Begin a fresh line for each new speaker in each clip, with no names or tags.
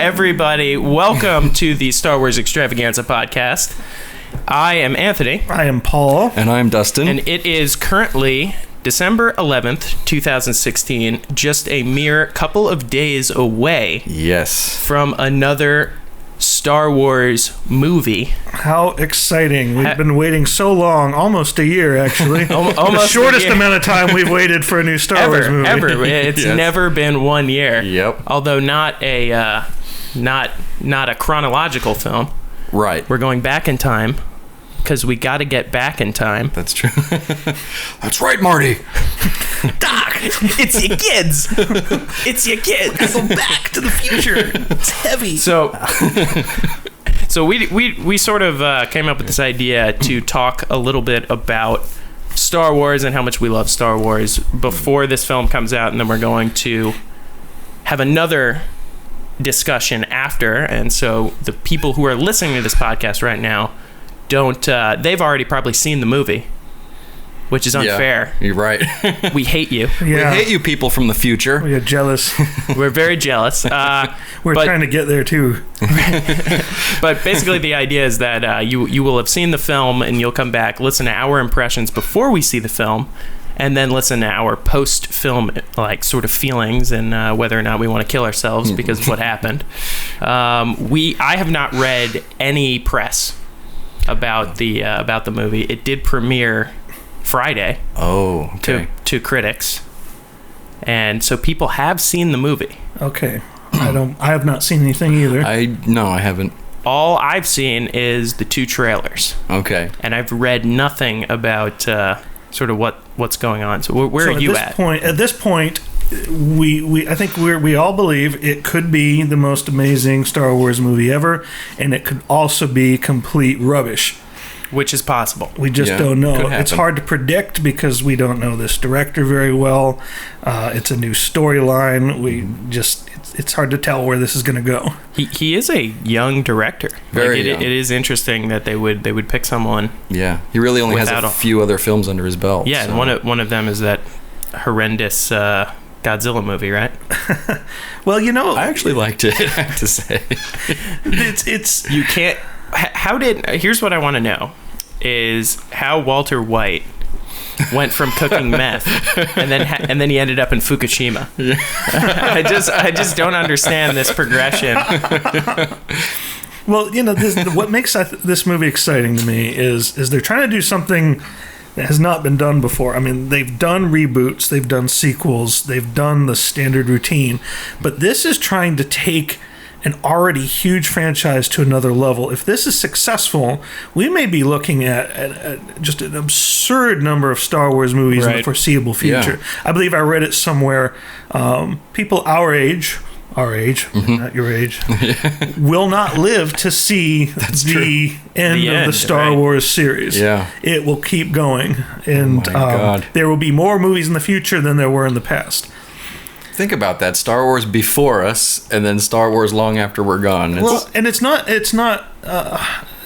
Everybody, welcome to the Star Wars Extravaganza podcast. I am Anthony.
I am Paul.
And I'm Dustin.
And it is currently December 11th, 2016, just a mere couple of days away.
Yes.
From another Star Wars movie.
How exciting. We've been waiting so long, almost a year actually.
Almost
the shortest amount of time we've waited for a new Star Wars movie.
Ever. It's never been 1 year.
Yep.
Although not a chronological film.
Right.
We're going back in time because we got to get back in time.
That's true. That's right, Marty.
Doc, it's your kids. It's your kids.
Go back to the future. It's heavy.
So we sort of came up with this idea to talk a little bit about Star Wars and how much we love Star Wars before this film comes out, and then we're going to have another discussion after. And so the people who are listening to this podcast right now they've already probably seen the movie, which is unfair.
Yeah, you're right.
We hate you.
Yeah. We hate you people from the future.
We are jealous.
We're very jealous.
We're trying to get there too.
But basically the idea is that you will have seen the film and you'll come back, listen to our impressions before we see the film, and then listen to our post-film sort of feelings and whether or not we want to kill ourselves because of what happened. I have not read any press about the movie. It did premiere Friday.
Oh, okay.
To critics, and so people have seen the movie.
Okay, I have not seen anything either.
No, I haven't.
All I've seen is the two trailers.
Okay,
and I've read nothing about sort of what's going on. So where are you at?
At this point, I think we all believe it could be the most amazing Star Wars movie ever, and it could also be complete rubbish.
Which is possible.
We just don't know. It's hard to predict because we don't know this director very well. It's a new storyline. It's hard to tell where this is going to go.
He is a young director.
Very young.
It is interesting that they would pick someone.
Yeah, he really only has a few other films under his belt.
Yeah,
so.
And one of them is that horrendous Godzilla movie, right?
Well,
I actually liked it. I have to say,
it's
you can't. Here's what I want to know is how Walter White went from cooking meth and then he ended up in Fukushima. Yeah. I just don't understand this progression.
Well, what makes this movie exciting to me is they're trying to do something that has not been done before. I mean, they've done reboots, they've done sequels, they've done the standard routine, but this is trying to take an already huge franchise to another level. If this is successful, we may be looking at just an absurd number of Star Wars movies in the foreseeable future. Yeah. I believe I read it somewhere. People our age, not your age, will not live to see the end of the Star Wars series.
Yeah.
It will keep going. And
God.
There will be more movies in the future than there were in the past.
Think about that. Star Wars before us, and then Star Wars long after we're gone.
It's not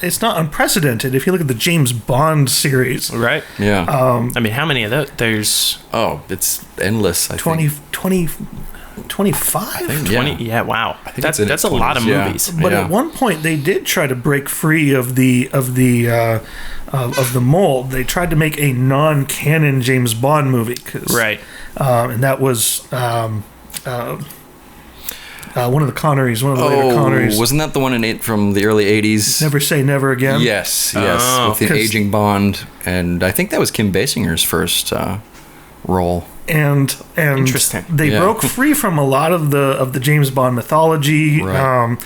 unprecedented. If you look at the James Bond series,
right?
Yeah.
I mean, how many of those? There's
it's endless. I think
25?
20. Yeah. Wow.
I think
that's a lot of movies.
But at one point, they did try to break free of the mold. They tried to make a non-canon James Bond movie,
right?
And that was one of the Connerys, one of the later Connerys.
Wasn't that the one from the early 80s?
Never Say Never Again?
Yes, with the aging Bond. And I think that was Kim Basinger's first role.
And
interesting.
They broke free from a lot of the James Bond mythology. Right.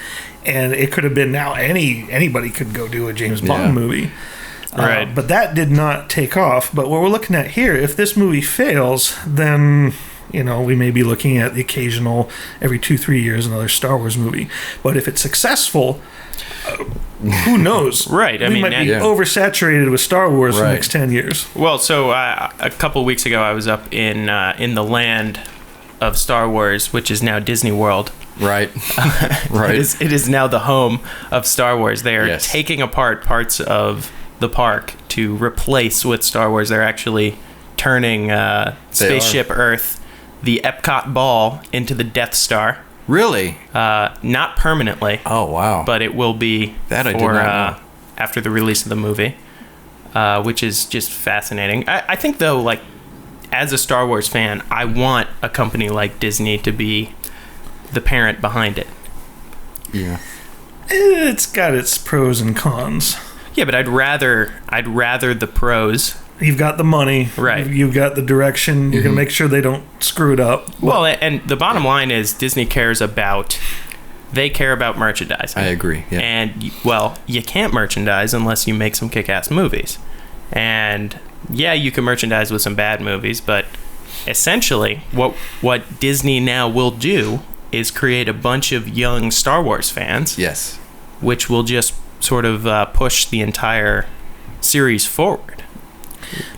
And it could have been now anybody could go do a James Bond movie.
Right.
But that did not take off. But what we're looking at here, if this movie fails, then we may be looking at the occasional every 2-3 years another Star Wars movie. But if it's successful, who knows?
Right.
We might be oversaturated with Star Wars for the next 10 years.
Well, so a couple of weeks ago, I was up in the land of Star Wars, which is now Disney World.
Right. Right.
It is now the home of Star Wars. They are taking apart parts of the park to replace with Star Wars. They're actually turning Spaceship Earth, the Epcot ball, into the Death Star.
Really?
Not permanently.
Oh, wow.
But it will be
that I did not know.
After the release of the movie, which is just fascinating. I think, though, like, as a Star Wars fan, I want a company like Disney to be the parent behind it.
Yeah.
It's got its pros and cons.
Yeah, but I'd rather the pros.
You've got the money.
Right.
You've got the direction. You're going to make sure they don't screw it up.
Well, and the bottom line is Disney cares about... They care about merchandising.
I agree, yeah.
And, well, you can't merchandise unless you make some kick-ass movies. And, yeah, you can merchandise with some bad movies, but essentially what Disney now will do is create a bunch of young Star Wars fans.
Yes.
Which will just sort of push the entire series forward.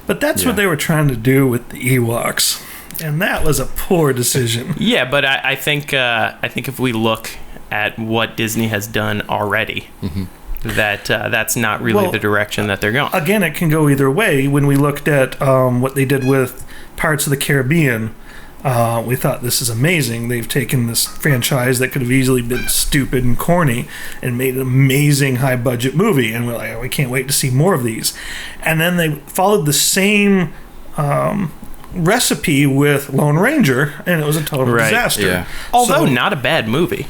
But that's what they were trying to do with the Ewoks, and that was a poor decision.
Yeah, but I think if we look at what Disney has done already, that's not really the direction that they're going.
Again, it can go either way. When we looked at what they did with Pirates of the Caribbean, we thought, this is amazing. They've taken this franchise that could have easily been stupid and corny and made an amazing high-budget movie. And we're like, oh, we can't wait to see more of these. And then they followed the same recipe with Lone Ranger, and it was a total disaster.
Yeah. Although not a bad movie.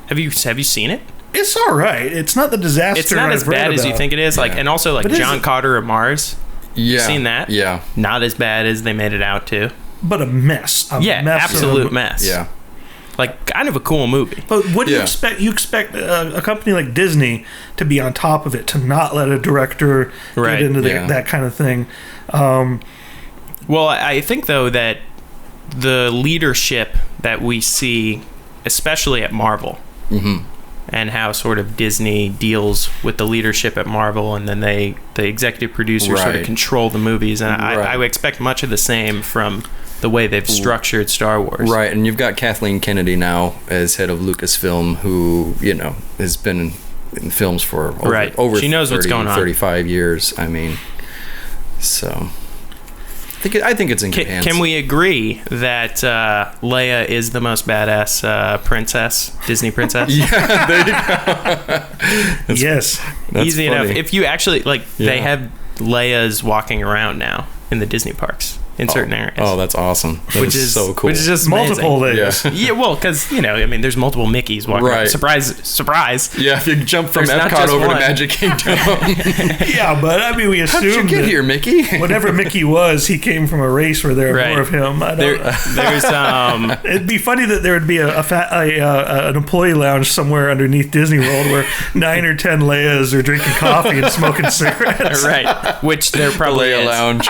Have you seen it?
It's all right. It's not the disaster.
It's not as bad as you think it is. Like, and also like John Carter of Mars.
Yeah.
Seen that?
Yeah.
Not as bad as they made it out to.
But a mess.
Absolute mess.
Yeah.
Like, kind of a cool movie.
But what do you expect? You expect a company like Disney to be on top of it, to not let a director get into that kind of thing.
Well, I think, though, that the leadership that we see, especially at Marvel, and how sort of Disney deals with the leadership at Marvel, and then the executive producers sort of control the movies, and I would expect much of the same from the way they've structured Star Wars.
Right, and you've got Kathleen Kennedy now as head of Lucasfilm, who, has been in films for over
she knows
30,
what's going on.
35 years. I mean, so... I think it's in good hands.
Can we agree that Leia is the most badass princess, Disney princess?
Yeah, there you go.
Yes.
That's
easy
funny.
enough. If you actually, they have Leias walking around now in the Disney parks in certain areas.
Oh, that's awesome. Which is so cool.
Which is just
multiple
Leias. Yeah, well, because, there's multiple Mickeys walking around. Surprise.
Yeah, if you jump from Epcot over to Magic Kingdom.
Yeah, but we assume
How'd you get here, Mickey?
Whatever Mickey was, he came from a race where there are more of him.
There's
It'd be funny that there would be an employee lounge somewhere underneath Disney World where 9 or 10 Leias are drinking coffee and smoking cigarettes.
Right, which there probably
Leia
is.
Lounge.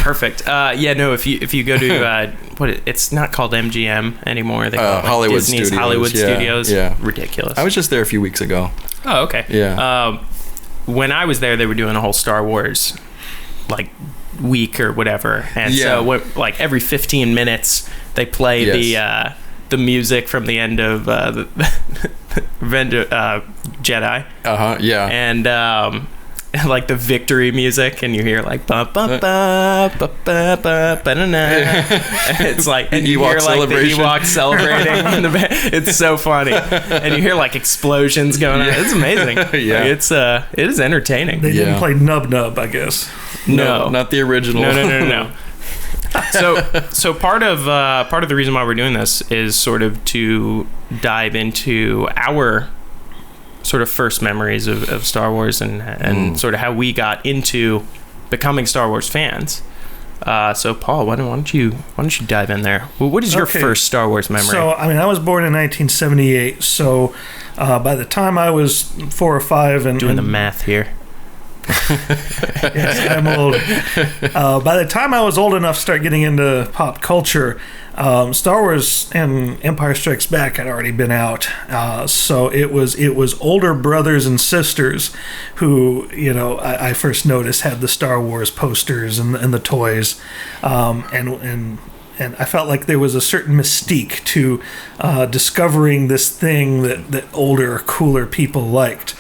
Perfect. If you go to it's not called MGM anymore. They call it
Hollywood
Disney's
Studios.
Hollywood Studios.
Yeah.
Ridiculous.
I was just there a few weeks ago.
Oh, okay.
Yeah.
When I was there, they were doing a whole Star Wars week or whatever, and so every 15 minutes they play the music from the end of the Jedi.
Yeah.
And the victory music, and you hear ba ba ba ba ba ba ba na na. It's and you hear the Ewoks celebrating in the band. It's so funny, and you hear explosions going on. It's amazing.
Yeah,
it is entertaining.
They didn't play Nub Nub, I guess.
No,
not the original.
No. So part of the reason why we're doing this is sort of to dive into our sort of first memories of Star Wars and sort of how we got into becoming Star Wars fans. So Paul, why don't you dive in there? Well, what is your first Star Wars memory?
So I was born in 1978. So by the time I was 4 or 5, and
doing the math here.
Yes, I'm old. By the time I was old enough to start getting into pop culture, Star Wars and Empire Strikes Back had already been out. So it was older brothers and sisters who, I first noticed had the Star Wars posters and the toys. And and I felt like there was a certain mystique to discovering this thing that older, cooler people liked.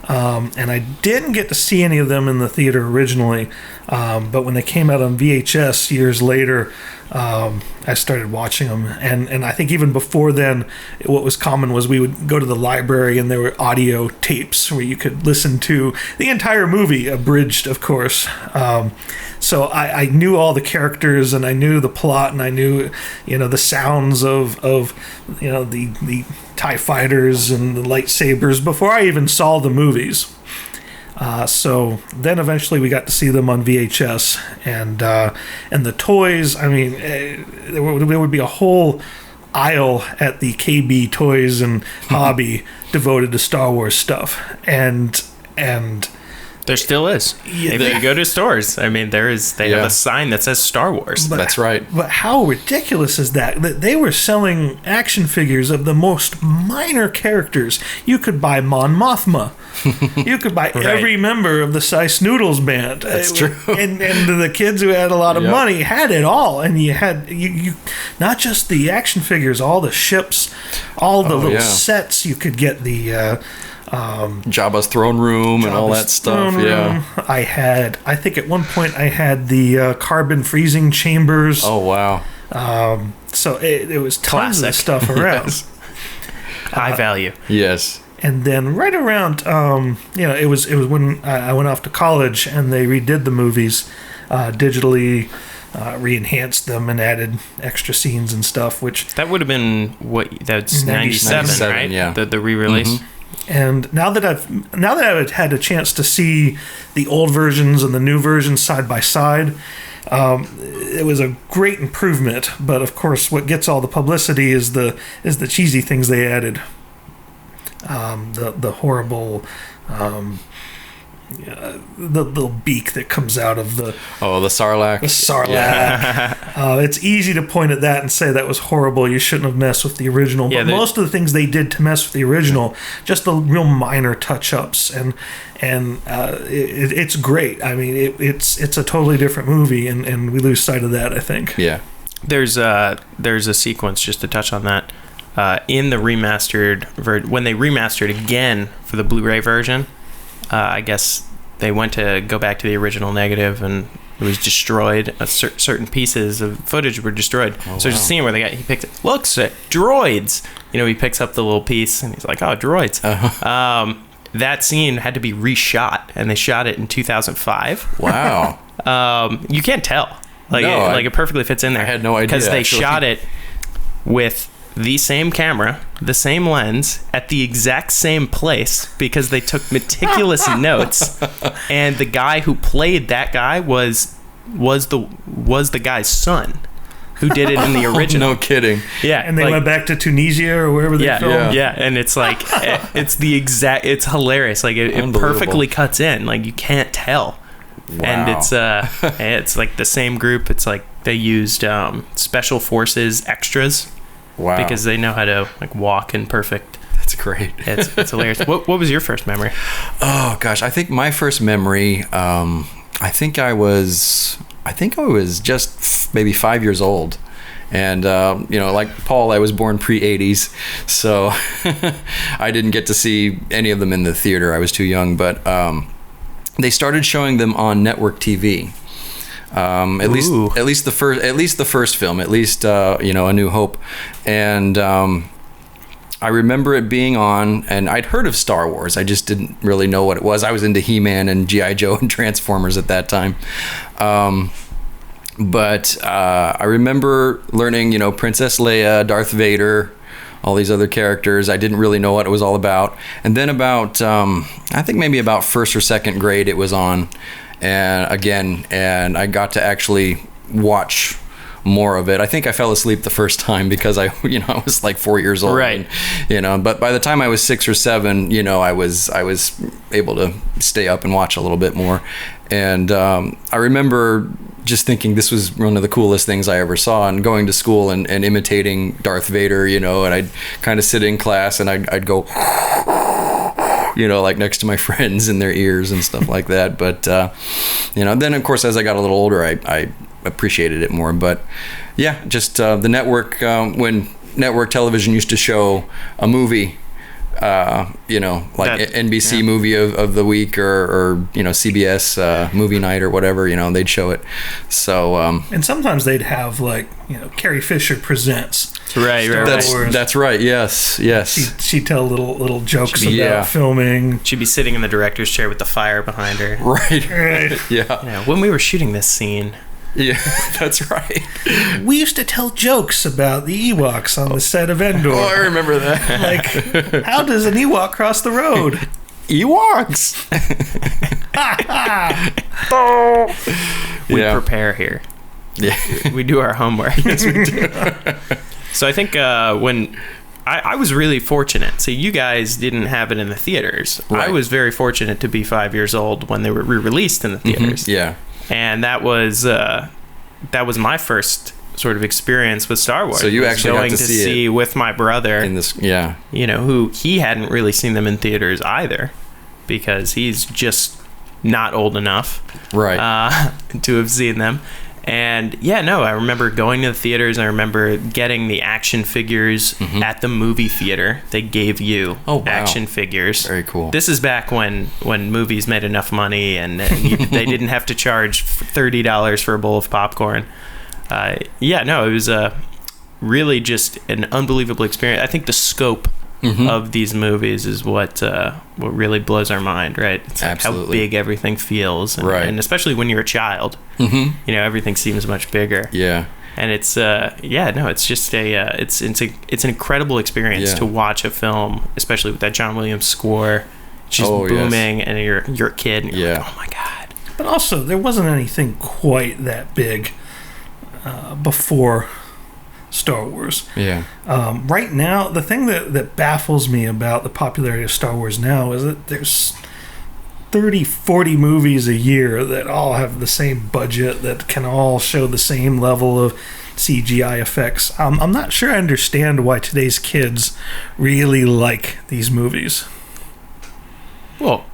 And I didn't get to see any of them in the theater originally, but when they came out on VHS years later, I started watching them. And I think even before then, what was common was we would go to the library and there were audio tapes where you could listen to the entire movie, abridged, of course. So I knew all the characters and I knew the plot and I knew, the sounds of the TIE fighters and the lightsabers before I even saw the movies. So then eventually we got to see them on VHS, and the toys. I mean, there would be a whole aisle at the KB Toys and Hobby devoted to Star Wars stuff, and
there still is.
Yeah,
if you go to stores, I mean, they have a sign that says Star Wars.
That's right.
But how ridiculous is that? That they were selling action figures of the most minor characters. You could buy Mon Mothma. You could buy every member of the Sice Noodles band.
That's true.
And the kids who had a lot of money had it all. And you had you not just the action figures, all the ships, all the little sets. You could get the
Jabba's throne room and all that stuff. Yeah,
I think at one point I had the carbon freezing chambers.
Oh wow!
So it was tons of stuff around.
Yes. High value.
Yes.
And then right around, it was when I went off to college and they redid the movies digitally. Re-enhanced them and added extra scenes and stuff. Which
that would have been that's 97, right?
Yeah,
the re-release.
Mm-hmm. And now that I've had a chance to see the old versions and the new versions side by side, it was a great improvement. But of course, what gets all the publicity is the cheesy things they added. The horrible. The little beak that comes out of the
Sarlacc.
The Sarlacc. Yeah. It's easy to point at that and say that was horrible. You shouldn't have messed with the original. But most of the things they did to mess with the original, just the real minor touch-ups, and it's great. I mean, it's a totally different movie, and we lose sight of that, I think.
Yeah.
There's a sequence, just to touch on that, in the remastered when they remastered again for the Blu-ray version. I guess they went to go back to the original negative and it was destroyed. Certain pieces of footage were destroyed. So there's a scene where he picks it. Looks at droids. He picks up the little piece and he's like, "Oh, droids." Uh-huh. That scene had to be reshot, and they shot it in 2005.
Wow.
You can't tell. It perfectly fits in there.
I had no idea
because they shot it with the same camera, the same lens, at the exact same place, because they took meticulous notes. And the guy who played that guy was the guy's son, who did it in the original.
No kidding.
Yeah,
and they went back to Tunisia or wherever they filmed.
Yeah, and it's like it's hilarious. Like it perfectly cuts in. Like you can't tell. Wow. And it's like the same group. It's like they used special forces extras.
Wow.
Because they know how to walk in perfect.
That's great.
It's hilarious. What was your first memory?
Oh gosh, I think my first memory. I think I was just maybe 5 years old, and like Paul, I was born pre-'80s, so I didn't get to see any of them in the theater. I was too young, but they started showing them on network TV. At least the first film, A New Hope, and I remember it being on, and I'd heard of Star Wars. I just didn't really know what it was. I was into He-Man and G.I. Joe and Transformers at that time, but I remember learning, Princess Leia, Darth Vader, all these other characters. I didn't really know what it was all about, and then about I think maybe about first or second grade, it was on. And I got to actually watch more of it. I think I fell asleep the first time because I was like 4 years old.
Right.
And, but by the time I was 6 or 7, I was able to stay up and watch a little bit more. And I remember just thinking this was one of the coolest things I ever saw, and going to school and imitating Darth Vader, and I'd kind of sit in class and I'd go like next to my friends in their ears and stuff like that. But, then of course, as I got a little older, I appreciated it more. But Yeah, just the network, when network television used to show a movie, like NBC movie of the week, or CBS movie night or whatever, they'd show it. So
and sometimes they'd have Carrie Fisher presents.
Right.
That's right. Yes.
She'd tell little jokes about filming.
She'd be sitting in the director's chair with the fire behind her.
Right.
Yeah. When we were shooting this scene.
Yeah, that's right.
We used to tell jokes about the Ewoks on the set of Endor.
Oh, I remember that.
Like, how does an Ewok cross the road?
Ewoks.
We prepare here.
Yeah.
We do our homework.
Yes, we do.
So I think when I was really fortunate. So you guys didn't have it in the theaters.
Right.
I was very fortunate to be 5 years old when they were re-released in the theaters.
Mm-hmm. Yeah.
And that was my first sort of experience with Star Wars.
So you actually
going
got to see it
with my brother
in this, yeah.
Who he hadn't really seen them in theaters either, because he's just not old enough,
right,
to have seen them. And I remember going to the theaters. I remember getting the action figures at the movie theater. They gave you action figures.
Very cool.
This is back when movies made enough money and they didn't have to charge $30 for a bowl of popcorn. It was really just an unbelievable experience. I think the scope of these movies is what really blows our mind, right? It's like how big everything feels, and especially when you're a child, everything seems much bigger.
Yeah,
and it's it's just it's an incredible experience to watch a film, especially with that John Williams score, just booming, and you're a kid, and you're like, oh my god!
But also, there wasn't anything quite that big before Star Wars.
Yeah.
Right now, the thing that baffles me about the popularity of Star Wars now is that there's 30, 40 movies a year that all have the same budget, that can all show the same level of CGI effects. I'm not sure I understand why today's kids really like these movies.
Well,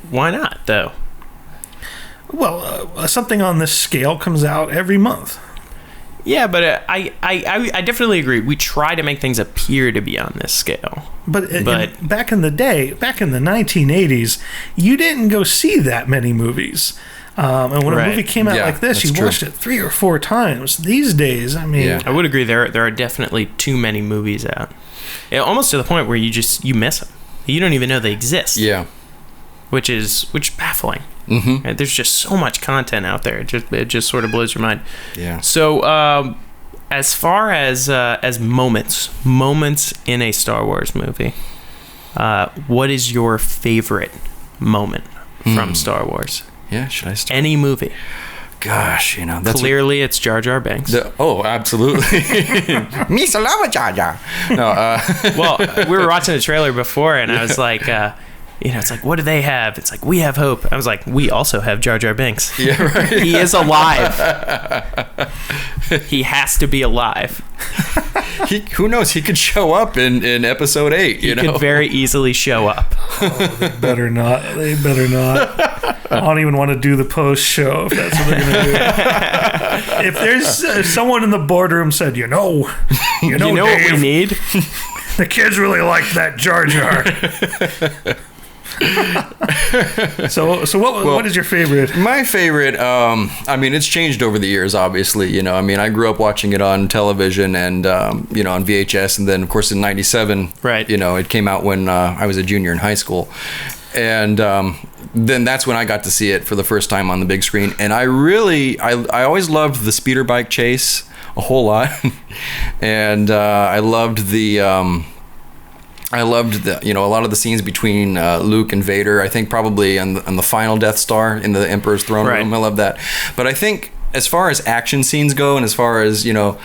why not, though?
Well, something on this scale comes out every month.
Yeah, but I definitely agree. We try to make things appear to be on this scale.
But back in the day, back in the 1980s, you didn't go see that many movies. And when a movie came out like this, you watched it 3 or 4 times. These days, I mean...
I would agree. There are definitely too many movies out. Almost to the point where you miss them. You don't even know they exist.
Yeah.
Which is baffling. Mm-hmm. There's just so much content out there. It just sort of blows your mind.
Yeah.
So, as far as moments in a Star Wars movie, what is your favorite moment from Star Wars?
Yeah, should I start?
Any movie.
Gosh, that's
clearly it's Jar Jar Binks.
Absolutely. Me so love Jar Jar. No.
Well, we were watching the trailer before, and I was like. It's like, what do they have? It's like, we have hope. I was like, we also have Jar Jar Binks.
Yeah, right.
He is alive. He has to be alive.
Who knows? He could show up in episode 8.
He could very easily show up.
Oh, they better not. I don't even want to do the post show if that's what they're going to do. If there's someone in the boardroom said, you know
Dave, what we need?
The kids really like that Jar Jar. So what is your favorite?
My favorite, it's changed over the years, obviously. I grew up watching it on television and, on VHS. And then, of course, in 97,
right.
It came out when I was a junior in high school. And then that's when I got to see it for the first time on the big screen. And I always loved the speeder bike chase a whole lot. And I loved a lot of the scenes between Luke and Vader. I think probably on the final Death Star in the Emperor's throne room. I love that. But I think as far as action scenes go, and as far as the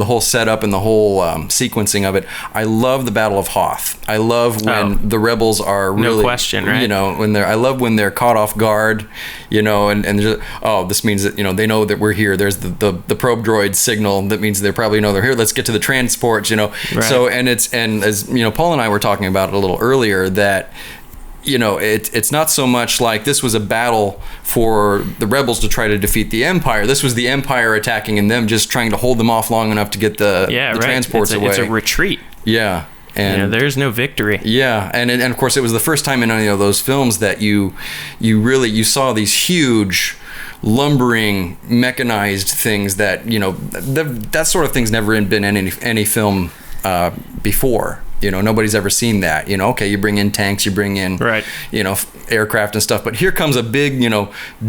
whole setup and the whole sequencing of it, I love the Battle of Hoth. I love when the rebels are really,
no question, right?
I love when they're caught off guard, and just, this means that they know that we're here. There's the probe droid signal that means they probably know they're here. Let's get to the transports,
Right.
So and as Paul and I were talking about it a little earlier, that it's not so much like this was a battle for the rebels to try to defeat the Empire. This was the Empire attacking and them just trying to hold them off long enough to get the transports away.
It's a retreat.
Yeah. And
there's no victory.
Yeah, and of course it was the first time in any of those films that you saw these huge, lumbering, mechanized things that that sort of thing's never been in any film before. Nobody's ever seen that. Okay, you bring in tanks, you bring in aircraft and stuff, but here comes a big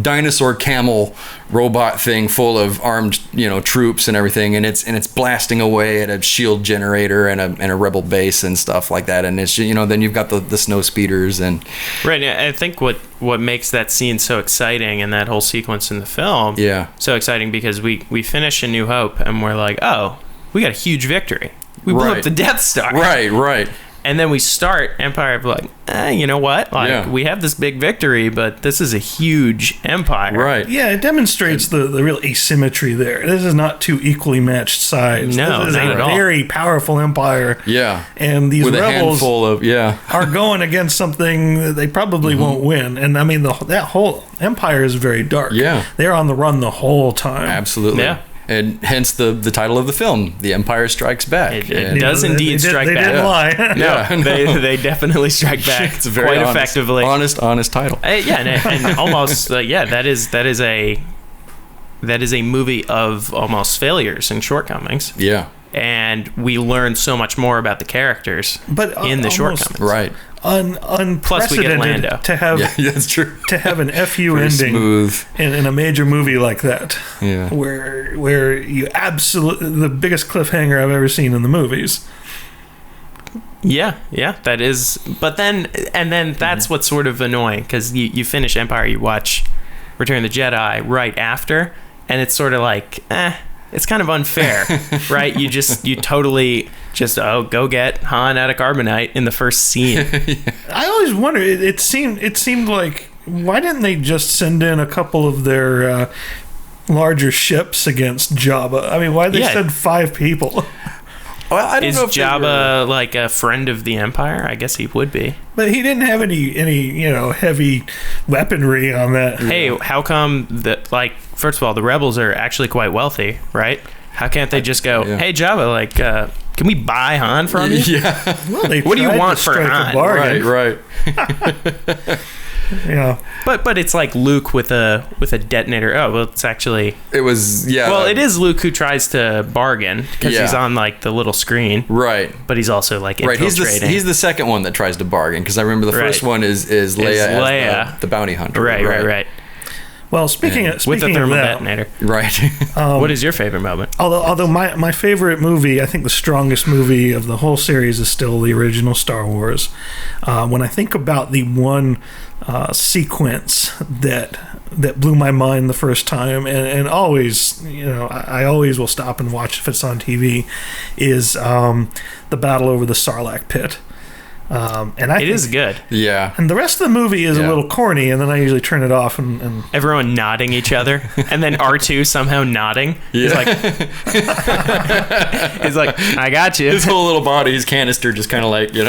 dinosaur camel robot thing full of armed troops and everything, and it's blasting away at a shield generator and a rebel base and stuff like that, and it's then you've got the snow speeders and
I think what makes that scene so exciting and that whole sequence in the film so exciting because we finish A New Hope and we're like, oh, we got a huge victory. We blew up the Death Star.
Right.
And then we start Empire, like, you know what? We have this big victory, but this is a huge empire.
Right.
Yeah, it demonstrates the real asymmetry there. This is not two equally matched sides.
No,
this is
not
a
at all.
very powerful empire.
Yeah.
And these
with
rebels
a handful of
are going against something that they probably won't win. And I mean, that whole empire is very dark.
Yeah.
They're on the run the whole time.
Absolutely.
Yeah.
And hence the title of the film, The Empire Strikes Back.
It does indeed strike back.
They didn't lie.
No.
They definitely strike back
It's very
quite
honest,
effectively.
Honest title.
And almost that is a movie of almost failures and shortcomings.
Yeah.
And we learn so much more about the characters in the shortcomings.
Right.
Unprecedented
Plus we get Lando.
to have
that's true.
to have an FU
Very
ending
smooth.
in a major movie like that.
Yeah.
Where you absolutely the biggest cliffhanger I've ever seen in the movies.
Yeah, that is. But then that's what's sort of annoying because you finish Empire, you watch Return of the Jedi right after, and it's sort of like, it's kind of unfair, right? You totally just go get Han out of carbonite in the first scene.
I always wonder. It seemed like, why didn't they just send in a couple of their larger ships against Jabba? I mean, why did they send 5 people?
Well, I don't
Is
know if
Jabba like a friend of the Empire? I guess he would be.
But he didn't have any heavy weaponry on that.
Hey, how come that? Like, first of all, the rebels are actually quite wealthy, right? How can't they just go, hey Jabba, like, can we buy Han from you?
Yeah.
Well,
what do you want for Han?
Right.
Yeah.
But it's like Luke with a detonator. Oh, well, it's actually...
It was,
Well, it is Luke who tries to bargain because he's on, like, the little screen.
Right.
But he's also, like, infiltrating.
Right, he's the second one that tries to bargain because I remember the first one is Leia as the bounty hunter.
Right.
Well, speaking of
with the thermal
that,
detonator.
Right.
What is your favorite moment?
Although my favorite movie, I think the strongest movie of the whole series is still the original Star Wars. When I think about the one sequence that blew my mind the first time, and always, I always will stop and watch if it's on TV, is the battle over the Sarlacc pit. And I think
is good.
Yeah.
And the rest of the movie is a little corny, and then I usually turn it off and
everyone nodding each other, and then R2 somehow nodding. He's like, I got you.
His whole little body, his canister, just kind of like,
He's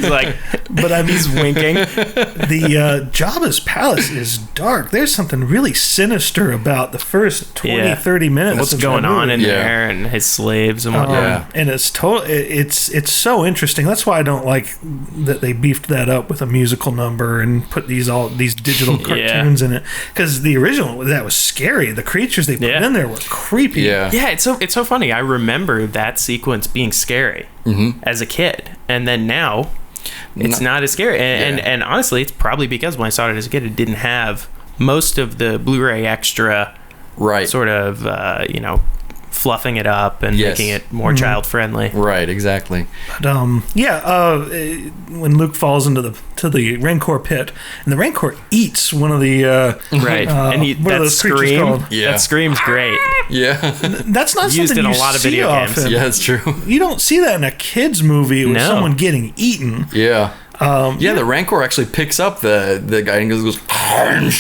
like,
but I mean,
he's winking.
The Jabba's palace is dark. There's something really sinister about the first 20, 30 minutes.
What's going on in there, and his slaves and whatnot.
And it's so interesting. That's why I don't like that they beefed that up with a musical number and put these digital cartoons in it, because the original, that was scary. The creatures they put in there were creepy.
It's so funny. I remember that sequence being scary as a kid, and then now it's not as scary. And honestly, it's probably because when I saw it as a kid, it didn't have most of the Blu-ray extra sort of fluffing it up and making it more child friendly.
Right, exactly.
But when Luke falls into the Rancor pit, and the Rancor eats one of the
and
what are those creatures called?
That scream's great.
That's not
used
something
in
you
a lot of
see
video
often.
games.
Yeah, that's true.
You don't see that in a kids movie with someone getting eaten.
Yeah. The Rancor actually picks up the guy and goes,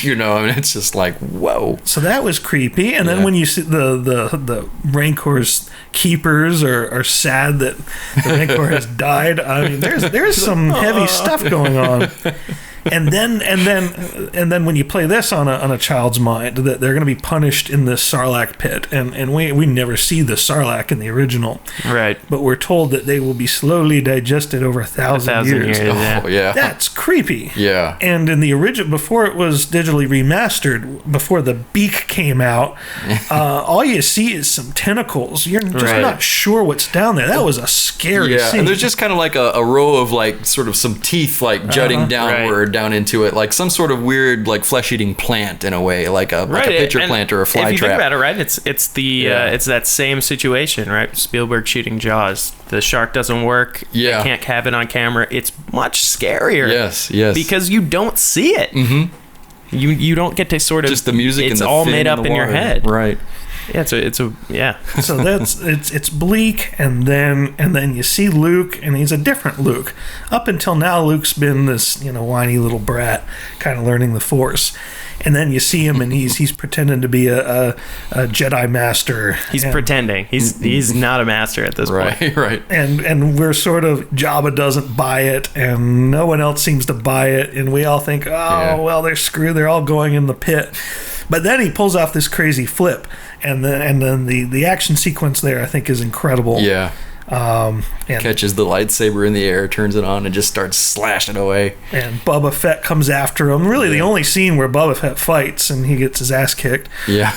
you know, and it's just like, whoa.
So that was creepy. And then when you see the Rancor's keepers are sad that the Rancor has died. I mean, there's some heavy stuff going on. And then when you play this on a child's mind, that they're going to be punished in this Sarlacc pit, and we never see the Sarlacc in the original,
right?
But we're told that they will be slowly digested over 1,000 years.
Oh, yeah,
that's creepy.
Yeah.
And in the original, before it was digitally remastered, before the beak came out, all you see is some tentacles. You're just not sure what's down there. That was a scary scene.
And there's just kind of like a row of like sort of some teeth like jutting downward. Down into it, like some sort of weird, like flesh-eating plant in a way, like a pitcher plant or a fly trap.
If you think about it, right, it's that same situation, right? Spielberg shooting Jaws. The shark doesn't work.
Yeah,
they can't have it on camera. It's much scarier.
Yes,
because you don't see it.
Mm-hmm.
You don't get to sort of
just the music.
It's
and the
all made up in your head,
right?
Yeah, it's a
So it's bleak, and then you see Luke, and he's a different Luke. Up until now, Luke's been this whiny little brat, kind of learning the Force, and then you see him, and he's pretending to be a Jedi master.
He's pretending. He's not a master at this point.
Right.
And we're sort of, Jabba doesn't buy it, and no one else seems to buy it, and we all think, well, they're screwed. They're all going in the pit. But then he pulls off this crazy flip, and then the action sequence there, I think, is incredible.
Yeah.
And
catches the lightsaber in the air, turns it on, and just starts slashing away.
And Boba Fett comes after him. Really, the only scene where Boba Fett fights and he gets his ass kicked.
Yeah.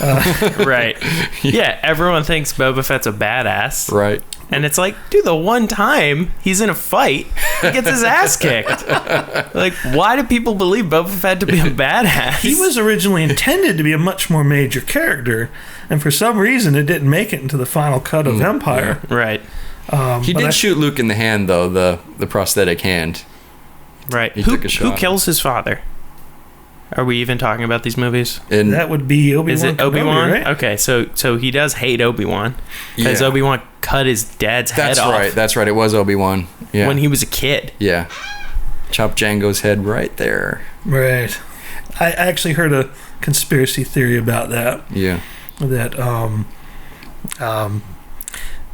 Right. Yeah, everyone thinks Boba Fett's a badass.
Right.
And it's like, dude, the one time he's in a fight, he gets his ass kicked. Like, why do people believe Boba Fett to be a badass?
He was originally intended to be a much more major character, and for some reason it didn't make it into the final cut of Empire.
Yeah. Right.
He did shoot Luke in the hand, though, the prosthetic hand.
Right.
He took a shot.
Who kills his father? Are we even talking about these movies?
And
that would be Obi-Wan.
Is it Obi-Wan?
Right?
Okay, so he does hate Obi-Wan because Obi-Wan cut his dad's head off.
That's right. It was Obi-Wan. Yeah.
When he was a kid.
Yeah. Chopped Django's head right there.
Right. I actually heard a conspiracy theory about that.
Yeah.
That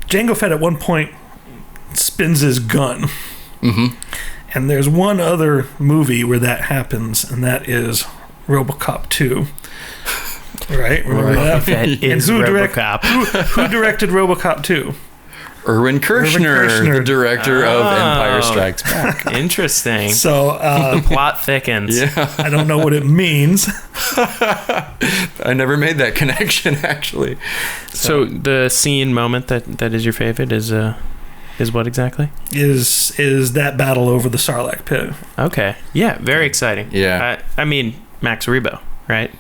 Jango Fett at one point spins his gun.
Mm-hmm.
And there's one other movie where that happens, and that is RoboCop 2. Right? Remember that?
That is RoboCop.
Who directed RoboCop 2?
Irwin Kershner, the director of Empire Strikes Back.
Interesting.
So
the plot thickens.
Yeah.
I don't know what it means.
I never made that connection, actually.
So the scene moment that is your favorite is what exactly?
Is that battle over the Sarlacc pit.
Okay. Yeah, very exciting.
Yeah.
I mean, Max Rebo, right?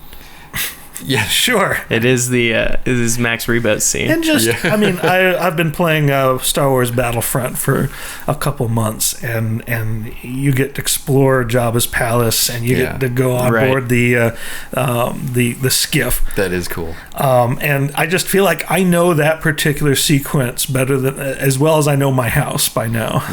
Yeah, sure.
It is Max Rebo's scene.
And I mean, I've been playing Star Wars Battlefront for a couple months, and you get to explore Jabba's palace, and you get to go on board the skiff.
That is cool.
And I just feel like I know that particular sequence better than as well as I know my house by now.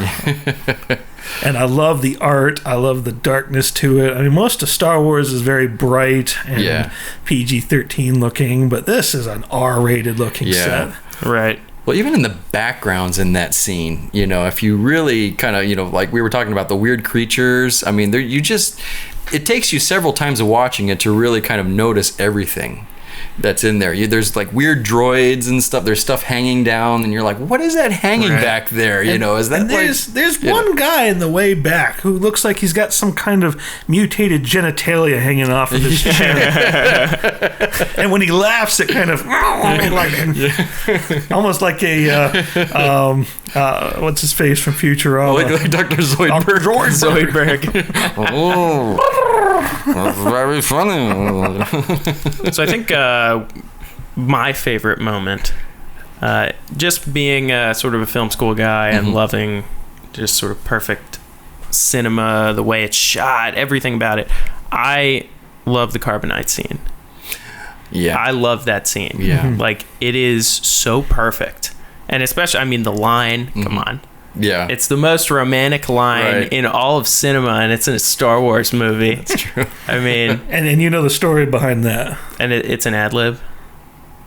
And I love the art. I love the darkness to it. I mean, most of Star Wars is very bright and PG-13 looking, but this is an R-rated looking set.
Right.
Well, even in the backgrounds in that scene, if you really kind of, like we were talking about the weird creatures, I mean, it takes you several times of watching it to really kind of notice everything that's in there. There's like weird droids and stuff. There's stuff hanging down, and you're like, "What is that hanging back there?" Is that?
And there's one guy in the way back who looks like he's got some kind of mutated genitalia hanging off of his chin. And when he laughs, it kind of almost like a what's his face from Futurama?
Like Dr. Zoidberg.
Zoidberg.
Oh, that's very funny.
So I think my favorite moment, just being sort of a film school guy and loving just sort of perfect cinema, the way it's shot, everything about it, I love the Carbonite scene.
Yeah.
I love that scene.
Yeah.
Like, it is so perfect. And especially, I mean, the line, come on.
Yeah.
It's the most romantic line in all of cinema, and it's in a Star Wars movie.
That's true.
I mean,
and you know the story behind that.
And it's an ad lib.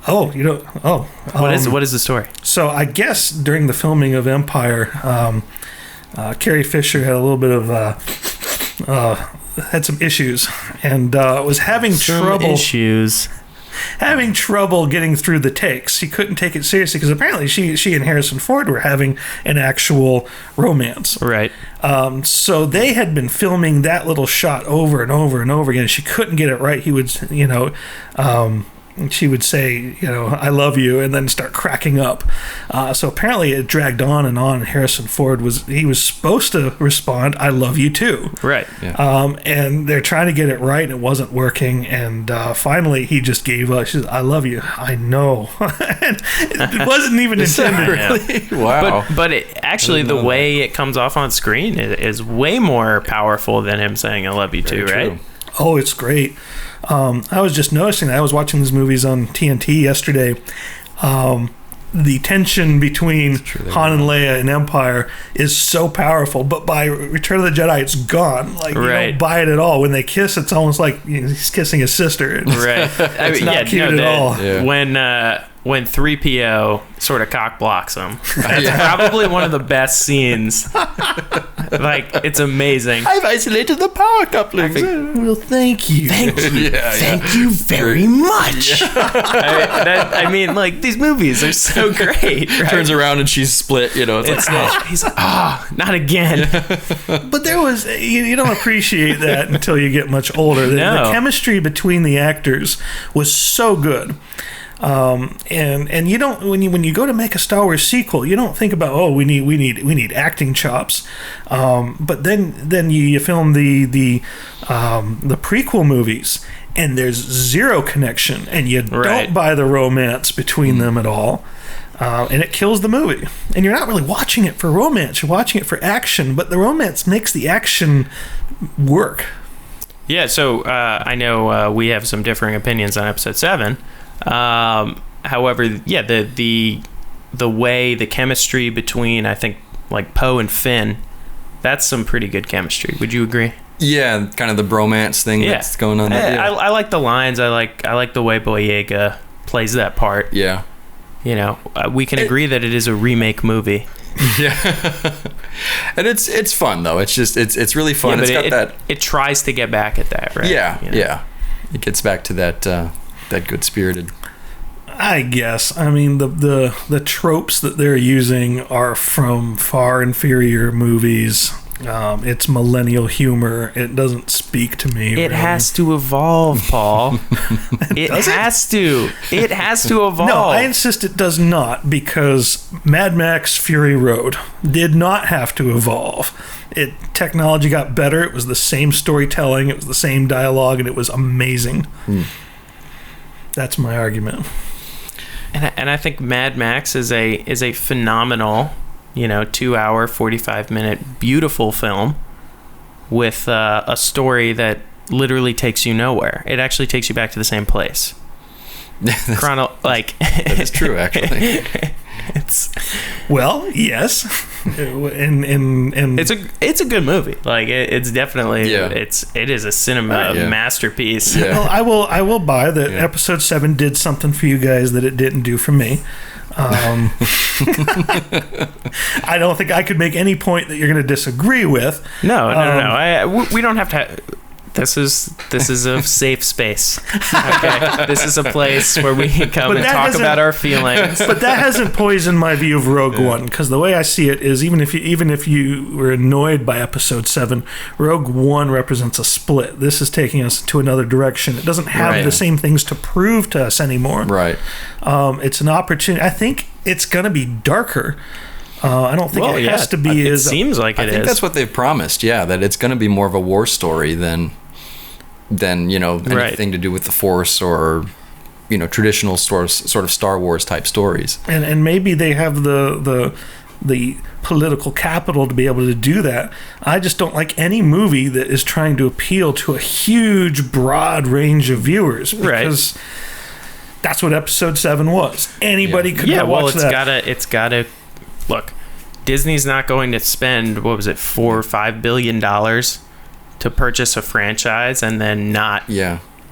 Oh, you know. Oh,
what is the story?
So I guess during the filming of Empire, Carrie Fisher had a little bit of had some issues and was having trouble getting through the takes. She couldn't take it seriously because apparently she and Harrison Ford were having an actual romance.
Right.
So they had been filming that little shot over and over and over again. She couldn't get it right. He would, she would say, I love you, and then start cracking up. So apparently it dragged on and on. Harrison Ford was supposed to respond, I love you too.
Right.
Yeah.
And they're trying to get it right, and it wasn't working. And finally he just gave up. She said, I love you. I know. It wasn't even intended.
Really? Wow.
But it, actually, the way it comes off on screen is way more powerful than him saying I love you too, right?
Oh, it's great. I was just noticing that. I was watching these movies on TNT yesterday. The tension between Han and Leia in Empire is so powerful, but by Return of the Jedi, it's gone. Like, you don't buy it at all. When they kiss, it's almost like he's kissing his sister. It's not cute at all.
Yeah. When 3PO sort of cock blocks him, that's probably one of the best scenes. Like, it's amazing.
I've isolated the power couplings.
Well, thank you.
Thank you. Thank you very much. I mean, like, these movies are so great. Right?
Turns around and she's split, It's like,
he's like, not again.
But there was, you don't appreciate that until you get much older. The chemistry between the actors was so good. And you don't when you go to make a Star Wars sequel, you don't think about we need acting chops, but then you film the prequel movies and there's zero connection and you don't buy the romance between them at all, and it kills the movie. And you're not really watching it for romance; you're watching it for action. But the romance makes the action work.
Yeah. So I know we have some differing opinions on Episode 7. However, the way the chemistry between, I think, like Poe and Finn, that's some pretty good chemistry. Would you agree?
Yeah, kind of the bromance thing that's going on there. Yeah.
I like the lines. I like the way Boyega plays that part.
Yeah.
We can agree that it is a remake movie.
Yeah. And it's fun though. It's just it's really fun.
Yeah,
it's got that.
It tries to get back at that, right?
Yeah. Yeah. It gets back to that good spirited.
I guess. I mean, the tropes that they're using are from far inferior movies. It's millennial humor. It doesn't speak to me.
It has to evolve, Paul. It has to evolve.
No, I insist it does not, because Mad Max Fury Road did not have to evolve. Technology got better. It was the same storytelling. It was the same dialogue, and it was amazing. That's my argument.
And I think Mad Max is a phenomenal, 2 hour, 45-minute, beautiful film with a story that literally takes you nowhere. It actually takes you back to the same place.
That is true, actually.
Yes. and
it's a good movie. Like it's definitely it is a cinema masterpiece.
Yeah. Well, I will buy that Episode 7 did something for you guys that it didn't do for me. I don't think I could make any point that you're going to disagree with.
No. We don't have to. This is a safe space. Okay, this is a place where we can come and talk about our feelings.
But that hasn't poisoned my view of Rogue One, because the way I see it is, even if you were annoyed by Episode 7, Rogue One represents a split. This is taking us to another direction. It doesn't have the same things to prove to us anymore.
Right.
It's an opportunity. I think it's going to be darker. I don't think it has to be.
It seems like it is.
I think that's what they've promised. Yeah, that it's going to be more of a war story than anything to do with the Force or traditional sort of Star Wars type stories.
And maybe they have the political capital to be able to do that. I just don't like any movie that is trying to appeal to a huge, broad range of viewers, because that's what Episode 7 was. Anybody could watch that.
It's gotta look. Disney's not going to spend, what was it, $4 or $5 billion to purchase a franchise and then not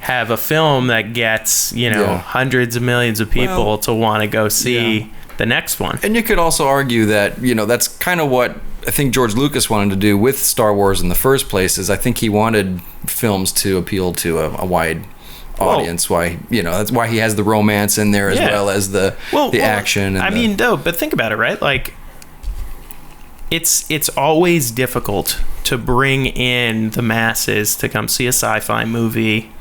have a film that gets, hundreds of millions of people to want to go see the next one.
And you could also argue that, that's kind of what I think George Lucas wanted to do with Star Wars in the first place, is I think he wanted films to appeal to a wide audience. That's why he has the romance in there as well as the action. And
but think about it, right? Like, it's always difficult to bring in the masses to come see a sci-fi movie.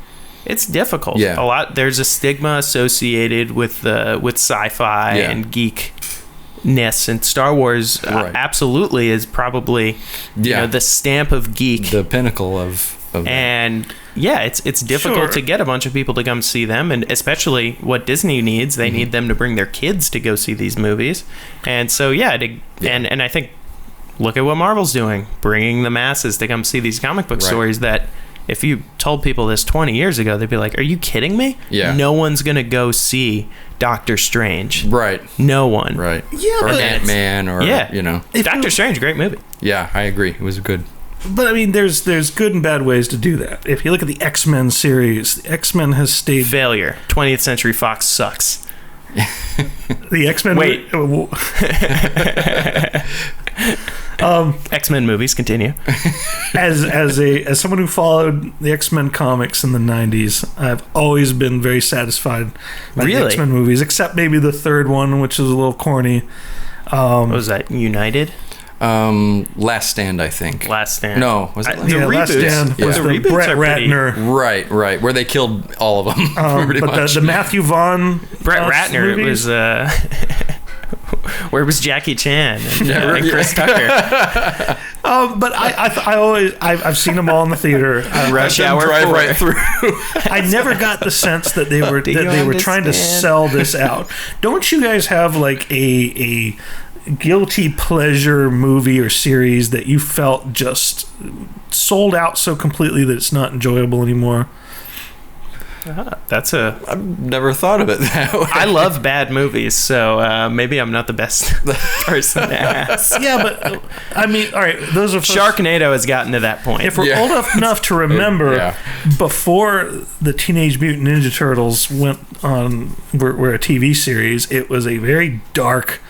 It's difficult. Yeah. There's a stigma associated with sci-fi and geekness, and Star Wars absolutely is probably the stamp of geek,
the pinnacle of
and it's difficult to get a bunch of people to come see them, and especially what Disney needs, they need them to bring their kids to go see these movies. And so and I think, look at what Marvel's doing, bringing the masses to come see these comic book stories that if you told people this 20 years ago, they'd be like, are you kidding me?
Yeah.
No one's going to go see Doctor Strange.
Right.
No one.
Right.
Yeah,
or Ant-Man or,
Doctor Strange, great movie.
Yeah, I agree. It was good.
But, I mean, there's good and bad ways to do that. If you look at the X-Men series, the X-Men has stayed...
Failure. 20th Century Fox sucks.
The X-Men...
Wait. X-Men movies, continue.
As someone who followed the X-Men comics in the 90s, I've always been very satisfied by the X-Men movies, except maybe the third one, which is a little corny.
What was that, United?
Last Stand, I think.
Last Stand.
No, was it
the reboots?
Last Stand was
the
the
reboots
Brett
are pretty...
Ratner.
Right, where they killed all of them.
But the Matthew Vaughn
Brett Ratner,
movies,
it was... Where was Jackie Chan and Chris Tucker?
But I've seen them all in the theater.
Rush Hour
drive right through.
I never got the sense that they were trying to sell this out. Don't you guys have like a guilty pleasure movie or series that you felt just sold out so completely that it's not enjoyable anymore?
I've never thought of it that way.
I love bad movies, so maybe I'm not the best person to ask.
Yeah, but I mean, all right, those are
Sharknado has gotten to that point.
If we're old enough to remember, before the Teenage Mutant Ninja Turtles went on, were a TV series, it was a very dark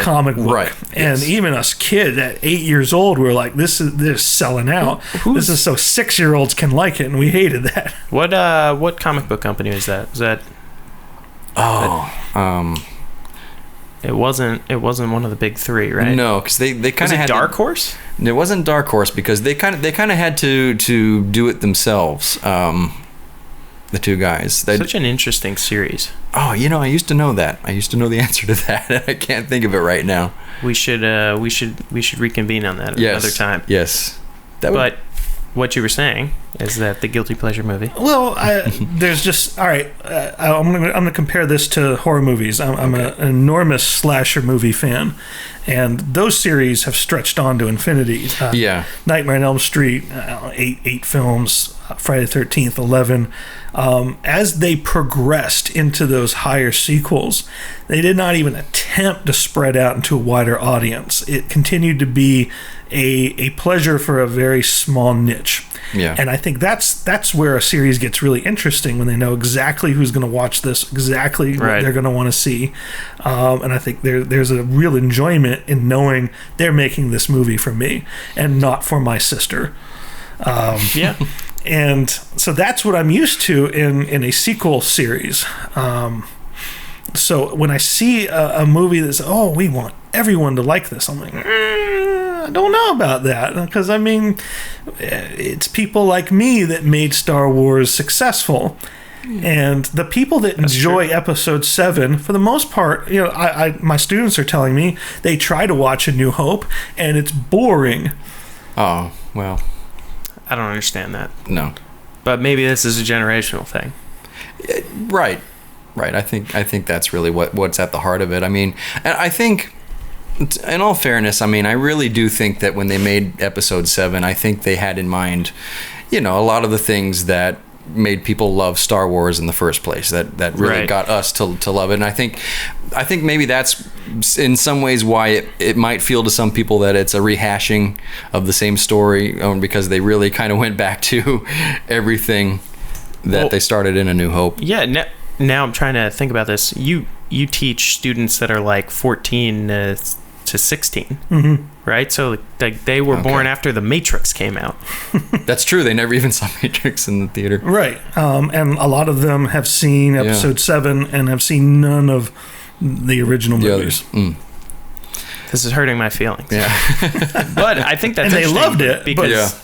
comic book, and even us kids at 8 years old were like, "This is selling out. This is so 6-year-olds can like it," and we hated that.
What comic book company was that? Was that? It wasn't one of the big three, right?
No, because they kind of had
Dark Horse.
It wasn't Dark Horse because they kind of had to do it themselves. The two guys.
Such an interesting series.
Oh, I used to know that. I used to know the answer to that, and I can't think of it right now.
We should reconvene on that another time.
Yes.
But what you were saying is that the guilty pleasure movie.
Well, there's just all right. I'm gonna compare this to horror movies. I'm an enormous slasher movie fan, and those series have stretched on to infinity. Nightmare on Elm Street, 8 films. Friday the 13th, 11. As they progressed into those higher sequels, they did not even attempt to spread out into a wider audience. It continued to be a pleasure for a very small niche.
Yeah.
And I think that's where a series gets really interesting, when they know exactly who's going to watch this, exactly what they're going to want to see. And I think there's a real enjoyment in knowing they're making this movie for me and not for my sister. And so that's what I'm used to in a sequel series. So when I see a movie that's, we want everyone to like this, I'm like, I don't know about that. Because, I mean, it's people like me that made Star Wars successful. And the people that enjoy Episode 7, for the most part, my students are telling me they try to watch A New Hope, and it's boring.
Oh, well...
I don't understand that.
No.
But maybe this is a generational thing.
Right. I think that's really what's at the heart of it. I mean, and I think, in all fairness, I really do think that when they made Episode 7, I think they had in mind, a lot of the things that made people love Star Wars in the first place, that really got us to love it. And I think maybe that's in some ways why it might feel to some people that it's a rehashing of the same story, because they really kind of went back to everything that they started in A New Hope.
Yeah. Now I'm trying to think about this. You teach students that are like 14 to 16, right? So like they were born after The Matrix came out.
That's true. They never even saw Matrix in the theater.
Right. And a lot of them have seen episode 7 and have seen none of the original movies.
This is hurting my feelings.
Yeah.
But I think that's
and they loved it
because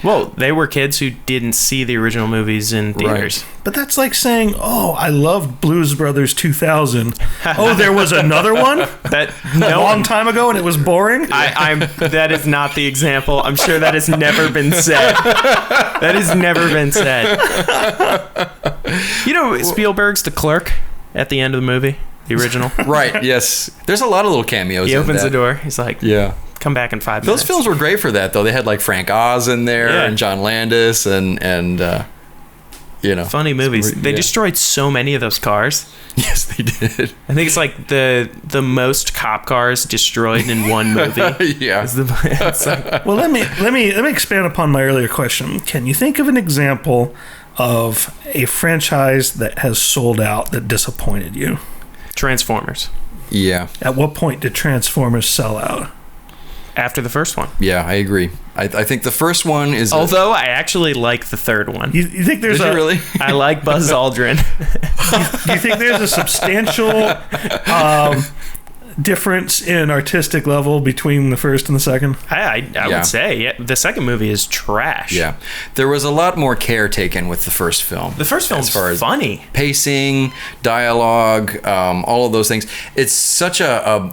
well, they were kids who didn't see the original movies in theaters.
Right. But that's like saying, "Oh, I loved Blues Brothers 2000." Oh, there was another one a long time ago, and it was boring.
That is not the example. I'm sure that has never been said. That has never been said. You know, Spielberg's The Clerk at the end of the movie, the original.
Right. Yes. There's a lot of little cameos.
He opens the door. He's like, come back in 5 minutes.
Those films were great for that, though. They had like Frank Oz in there and John Landis and
funny movies. They destroyed so many of those cars.
Yes, they did.
I think it's like the most cop cars destroyed in one movie. It's like,
well, let me expand upon my earlier question. Can you think of an example of a franchise that has sold out that disappointed you?
Transformers.
Yeah.
At what point did Transformers sell out?
After the first one.
Yeah, I agree. I think the first one is...
Although I actually like the third one.
You think there's
Did you really?
I like Buzz Aldrin.
Do you think there's a substantial difference in artistic level between the first and the second?
I would say the second movie is trash.
Yeah. There was a lot more care taken with the first film.
The first film's funny.
Pacing, dialogue, all of those things. It's such I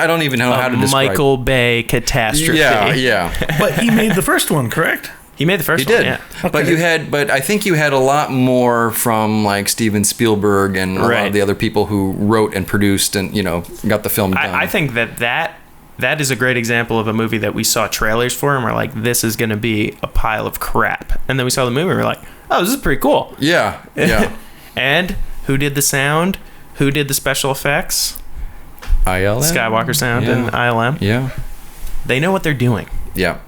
don't even know how to describe.
Michael Bay catastrophe.
Yeah.
But he made the first one, correct?
He made the first one.
He did.
Yeah.
Okay.
But I think you had a lot more from like Steven Spielberg and a lot of the other people who wrote and produced and got the film done.
I think that is a great example of a movie that we saw trailers for and we're like, this is going to be a pile of crap. And then we saw the movie and we're like, oh, this is pretty cool.
Yeah.
And who did the sound? Who did the special effects?
ILM?
Skywalker Sound and ILM.
Yeah.
They know what they're doing.
Yeah.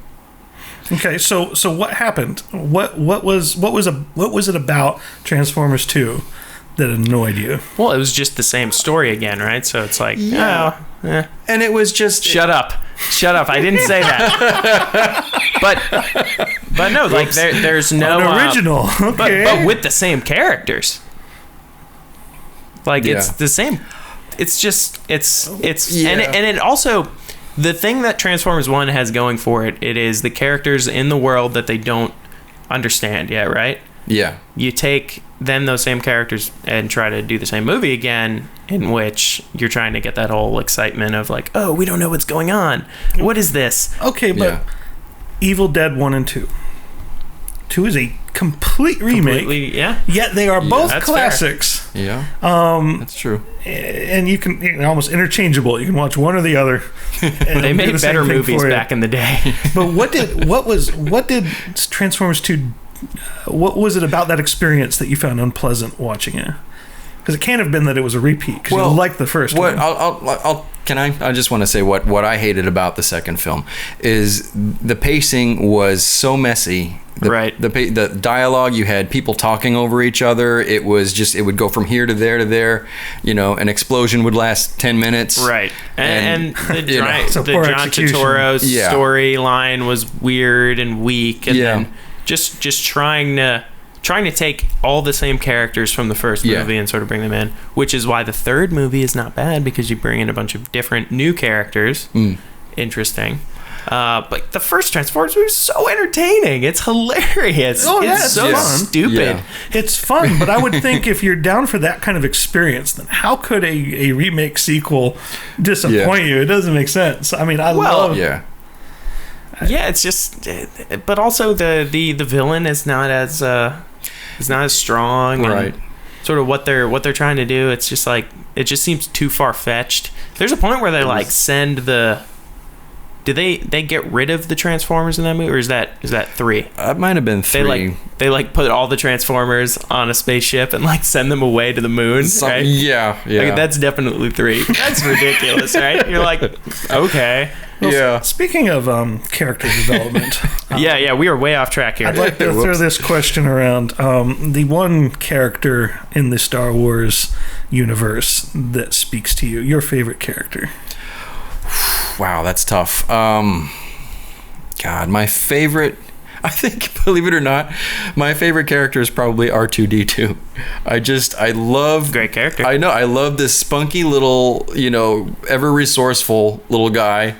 Okay, so what happened? What was it about Transformers 2 that annoyed you?
Well, it was just the same story again, right? So it's like,
And it was just
shut up. I didn't say that. but no, like there's no
original. Okay,
but with the same characters. Like it's the same. It's just and it also. The thing that Transformers 1 has going for it is the characters in the world that they don't understand yet, right?
Yeah.
You take then those same characters and try to do the same movie again, in which you're trying to get that whole excitement of like, oh, we don't know what's going on. What is this?
Okay, but Evil Dead 1 and 2. 2 is a complete remake. Yet they are both classics.
Fair. Yeah. That's true.
And you can almost interchangeable. You can watch one or the other.
They made better movies back in the day.
But what did Transformers 2? What was it about that experience that you found unpleasant watching it? Because it can't have been that it was a repeat. Because you liked the first one.
I just want to say what I hated about the second film is the pacing was so messy. The dialogue, you had people talking over each other. It would go from here to there to there. An explosion would last 10 minutes.
Right. And the John Turturro's storyline was weird and weak. And then just trying to take all the same characters from the first movie and sort of bring them in, which is why the third movie is not bad because you bring in a bunch of different new characters. Interesting. But the first Transformers was so entertaining. It's hilarious. It's so stupid. Yeah.
It's fun, but I would think if you're down for that kind of experience, then how could a remake sequel disappoint you? It doesn't make sense. I mean, love...
Yeah.
Yeah, it's just... But also the villain is not as strong.
Right.
And sort of what they're trying to do, it's just like... It just seems too far-fetched. There's a point where they send the Do they get rid of the Transformers in that movie, or is that 3?
It might have been 3.
They put all the Transformers on a spaceship and send them away to the moon, right?
Yeah.
That's definitely 3. That's ridiculous, right? You're like, okay.
Well, speaking of character development,
we are way off track here.
I'd like to throw this question around. The one character in the Star Wars universe that speaks to you, your favorite character.
Wow, that's tough. God, my favorite, I think, believe it or not, my favorite character is probably R2-D2. I love...
Great character.
I know. I love this spunky little, ever resourceful little guy,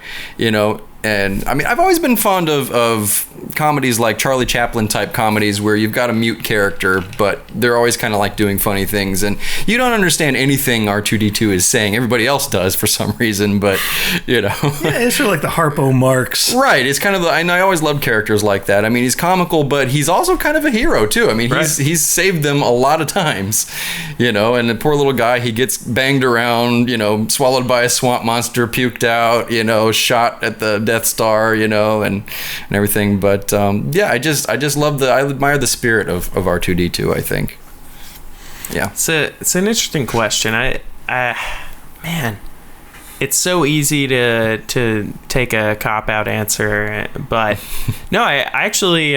and I mean, I've always been fond of comedies like Charlie Chaplin type comedies where you've got a mute character, but they're always kind of doing funny things, and you don't understand anything R2-D2 is saying. Everybody else does for some reason, but
Yeah, it's sort of like the Harpo Marx.
Right. It's kind of I always loved characters like that. I mean, he's comical, but he's also kind of a hero too. I mean, he's saved them a lot of times, and the poor little guy, he gets banged around, swallowed by a swamp monster, puked out, shot at the Death Star, and everything. But I just love I admire the spirit of R2-D2, I think. Yeah.
It's an interesting question. Man, it's so easy to take a cop-out answer, but no, I actually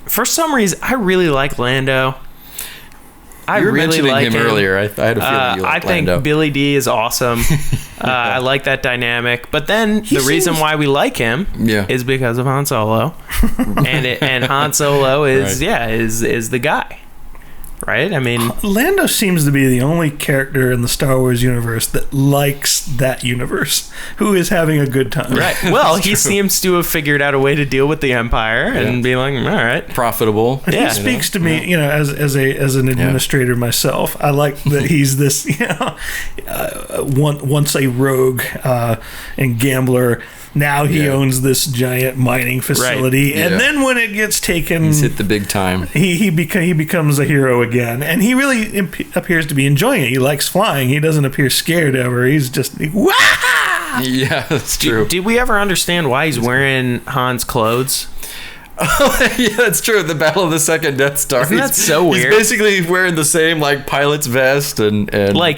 for some reason I really like Lando.
You were mentioning him earlier. I had a feeling you liked Lando.
I think Billy D is awesome. I like that dynamic. But then the reason why we like him is because of Han Solo, and Han Solo is the guy. Right? I mean,
Lando seems to be the only character in the Star Wars universe that likes that universe, who is having a good time.
Right. Well, he seems to have figured out a way to deal with the Empire and be like, all right,
profitable.
Yeah. He speaks to me, as an administrator myself. I like that he's this, once a rogue and gambler. Now he owns this giant mining facility, and then when it gets taken,
he's hit the big time.
He becomes a hero again, and he really appears to be enjoying it. He likes flying. He doesn't appear scared ever. He's just wah!
Yeah, that's true.
Did we ever understand why he's wearing Han's clothes?
Yeah, that's true. The Battle of the Second Death Star.
Isn't that so weird?
He's basically wearing the same pilot's vest and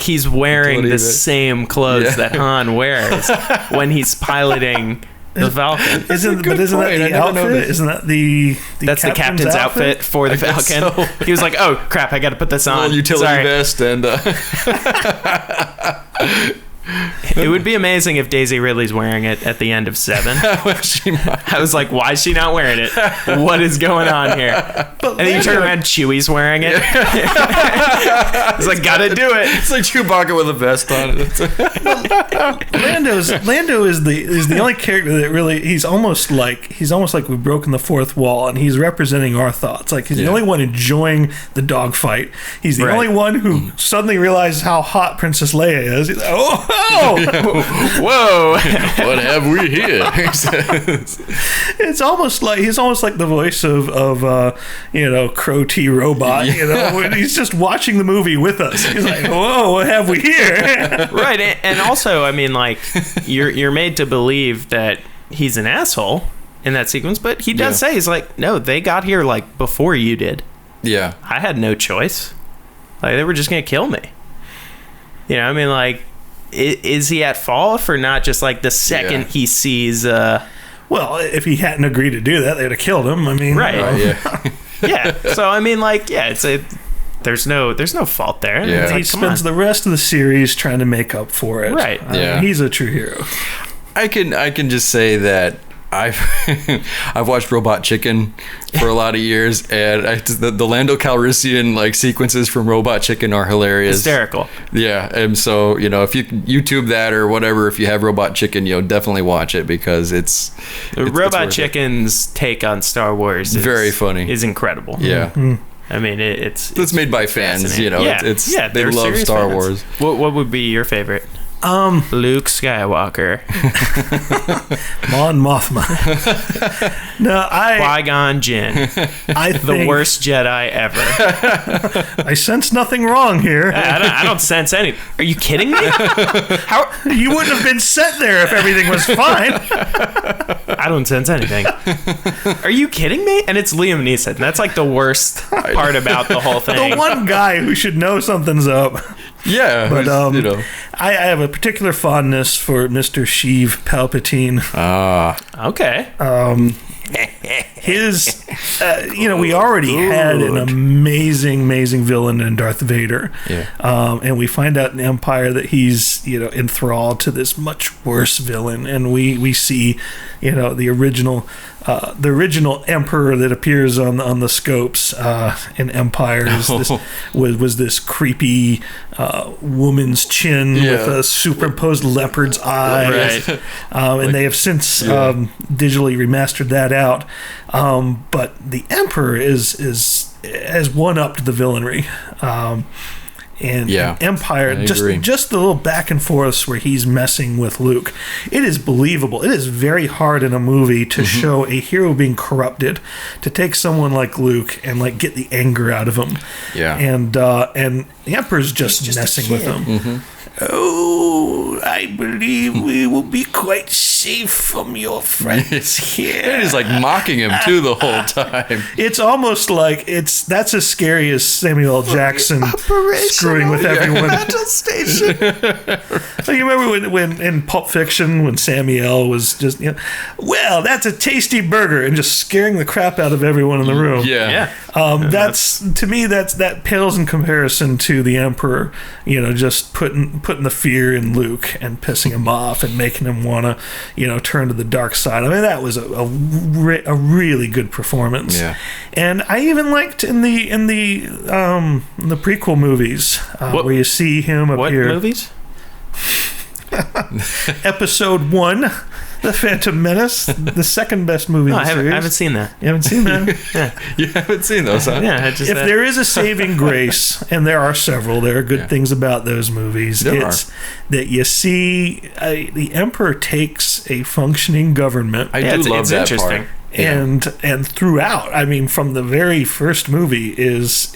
he's wearing the same clothes that Han wears when he's piloting the Falcon.
Isn't that the outfit? Isn't that
that's the captain's outfit for the Falcon? So. He was like, "Oh crap, I got to put this on."
Utility vest and.
It would be amazing if Daisy Ridley's wearing it at the end of 7.
Well, she might.
I was like, why is she not wearing it? What is going on here? And then you turn around, Chewie's wearing it. It's like, gotta do it.
It's like Chewbacca with a vest on.
Lando is the only character that really he's almost like we've broken the fourth wall, and he's representing our thoughts. Like he's the only one enjoying the dogfight. He's the only one who suddenly realizes how hot Princess Leia is. He's like, oh.
Whoa!
What have we here?
It's almost like he's almost like the voice of Crow T Robot. When he's just watching the movie with us. He's like, whoa, what have we here?
Right, and also, I mean, you're made to believe that he's an asshole in that sequence, but he does say, he's like, no, they got here before you did.
Yeah,
I had no choice. They were just gonna kill me. I mean, is he at fault for not just the second he sees
well, if he hadn't agreed to do that, they'd have killed him. I mean,
right. Yeah. So I mean, there's no fault there.
Yeah. He spends the rest of the series trying to make up for it.
Right.
He's a true hero.
I can just say that I've watched Robot Chicken for a lot of years, and the Lando Calrissian sequences from Robot Chicken are hilarious,
hysterical.
Yeah, and so if you YouTube that or whatever, if you have Robot Chicken, definitely watch it because it's
Robot Chicken's take on Star Wars.
Very funny.
Is incredible.
Yeah.
Mm-hmm.
I mean, it's
made by fans. They love Star
fans.
Wars.
What would be your favorite? Luke Skywalker.
Mon Mothma. No,
Qui-Gon Jinn.
I
The
think
worst Jedi ever.
I sense nothing wrong here.
I don't sense any. Are you kidding me?
How you wouldn't have been sent there if everything was fine.
I don't sense anything. Are you kidding me? And it's Liam Neeson. That's like the worst part about the whole thing.
The one guy who should know something's up.
Yeah,
But
you know.
I have a particular fondness for Mr. Sheev Palpatine.
Okay.
His, we already had an amazing villain in Darth Vader.
Yeah.
And we find out in Empire that he's, enthralled to this much worse villain. And we see, the original Emperor that appears on the scopes in Empire was this creepy woman's chin with a superimposed leopard's eyes.
Right.
And they have since digitally remastered that out. But the Emperor has one-upped the villainry. And Empire, just the little back and forths where he's messing with Luke, it is believable. It is very hard in a movie to show a hero being corrupted, to take someone like Luke and get the anger out of him.
Yeah,
and the Emperor's just messing with him. Oh, I believe we will be quite safe from your friends here.
And he's mocking him too the whole time.
It's almost like that's as scary as Samuel L. Jackson screwing with everyone.
Battle station.
You remember when in Pulp Fiction when Samuel was just well, that's a tasty burger, and just scaring the crap out of everyone in the room.
Yeah.
That's to me that pales in comparison to the Emperor. Just putting the fear in Luke and pissing him off and making him want to turn to the dark side. I mean, that was a really good performance.
Yeah.
And I even liked in the prequel movies where you see him appear.
What movies?
Episode 1, The Phantom Menace, the second best movie in the series.
I haven't seen that.
You haven't seen that?
Yeah.
You haven't seen those, huh?
Yeah.
If there is a saving grace, and there are several, there are good things about those movies. That you see the Emperor takes a functioning government.
I do love that
interesting.
part.
And from the very first movie is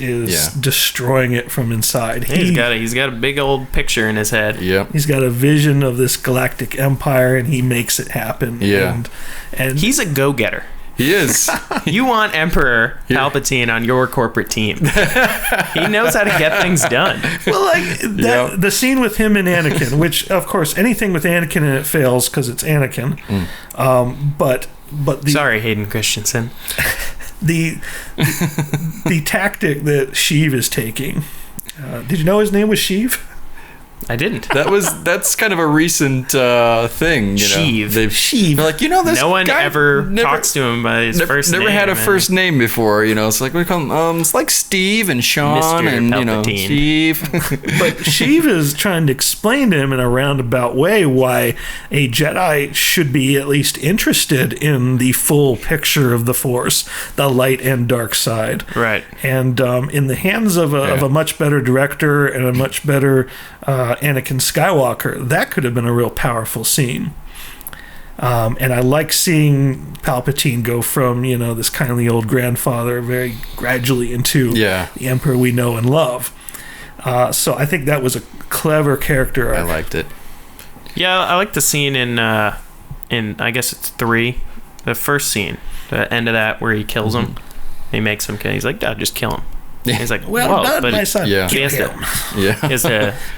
destroying it from inside.
He's got a big old picture in his head.
Yeah.
He's got a vision of this galactic empire, and he makes it happen.
Yeah.
And
He's a go-getter.
He is.
You want Emperor Palpatine on your corporate team. He knows how to get things done.
Well, the scene with him and Anakin, which of course anything with Anakin in it fails because it's Anakin. But
Sorry, Hayden Christensen.
The tactic that Sheev is taking. Did you know his name was Sheev?
I didn't.
That's kind of a recent thing.
Sheev.
Sheev.
They're like, this
no one
guy
ever talks to him by his first name.
Never had a first name before. It's like we call him. It's like Steve and Sean
Mr.
and
Palpatine.
Steve.
But Sheev is trying to explain to him in a roundabout way why a Jedi should be at least interested in the full picture of the Force, the light and dark side.
Right.
And in the hands of a much better director and a much better Anakin Skywalker, that could have been a real powerful scene. And I like seeing Palpatine go from, this kindly old grandfather very gradually into the Emperor we know and love. So I think that was a clever character arc.
I liked it.
Yeah, I like the scene in I guess it's 3, the first scene, the end of that where he kills him. He makes him kill. He's like, "Dad, just kill him." He's like,
well done, my son.
Yeah.
Kill him.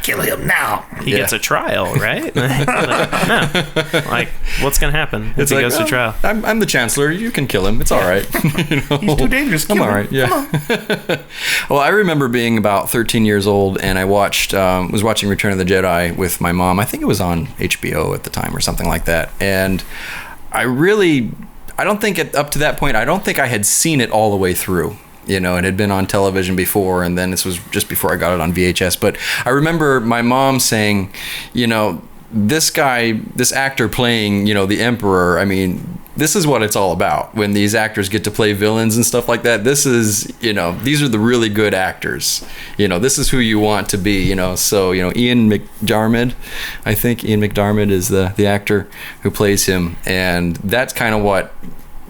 Kill him now.
He gets a trial, right? No. What's going to happen if he goes to trial?
I'm the Chancellor. You can kill him. It's all right.
He's too dangerous. Kill
I'm
him.
all right. Yeah. Well, I remember being about 13 years old, and I was watching Return of the Jedi with my mom. I think it was on HBO at the time or something like that. And I don't think up to that point, I don't think I had seen it all the way through. It had been on television before, and then this was just before I got it on VHS. But I remember my mom saying, this actor playing, the Emperor, I mean, this is what it's all about. When these actors get to play villains and stuff like that, this is, these are the really good actors. This is who you want to be. So Ian McDiarmid, I think Ian McDiarmid is the actor who plays him, and that's kind of what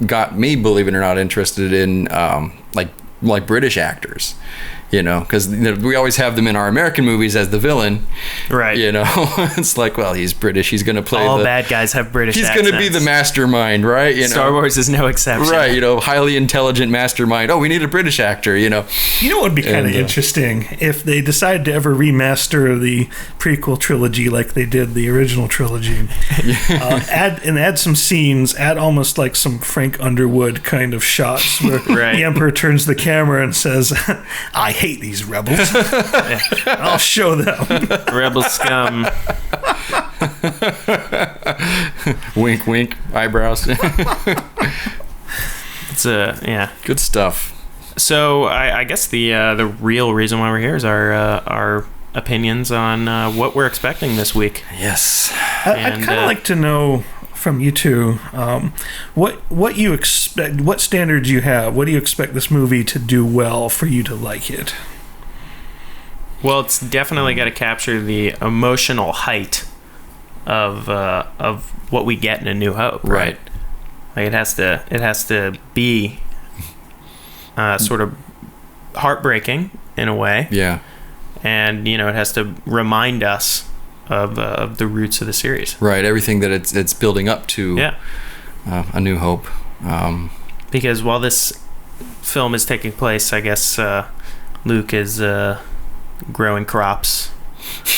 got me, believe it or not, interested in like British actors. Because we always have them in our American movies as the villain,
right?
It's like, well, he's British. He's going to play.
All bad guys have British.
He's going to be the mastermind, right?
Star Wars is no exception,
right? Highly intelligent mastermind. Oh, we need a British actor.
What would be kind of interesting if they decide to ever remaster the prequel trilogy like they did the original trilogy. Add some scenes. Add almost like some Frank Underwood kind of shots where the Emperor turns the camera and says, "I hate these rebels. I'll show them."
Rebel scum.
Wink, wink, eyebrows.
It's
good stuff.
So I guess the real reason why we're here is our opinions on what we're expecting this week.
Yes.
I'd kind of like to know from you two what you expect, what standards you have. What do you expect this movie to do well for you to like it?
Well, it's definitely got to capture the emotional height of what we get in A New Hope, right? Like it has to be sort of heartbreaking in a way, and it has to remind us of the roots of the series,
right? Everything that it's building up to, A New Hope.
Because while this film is taking place, I guess Luke is growing crops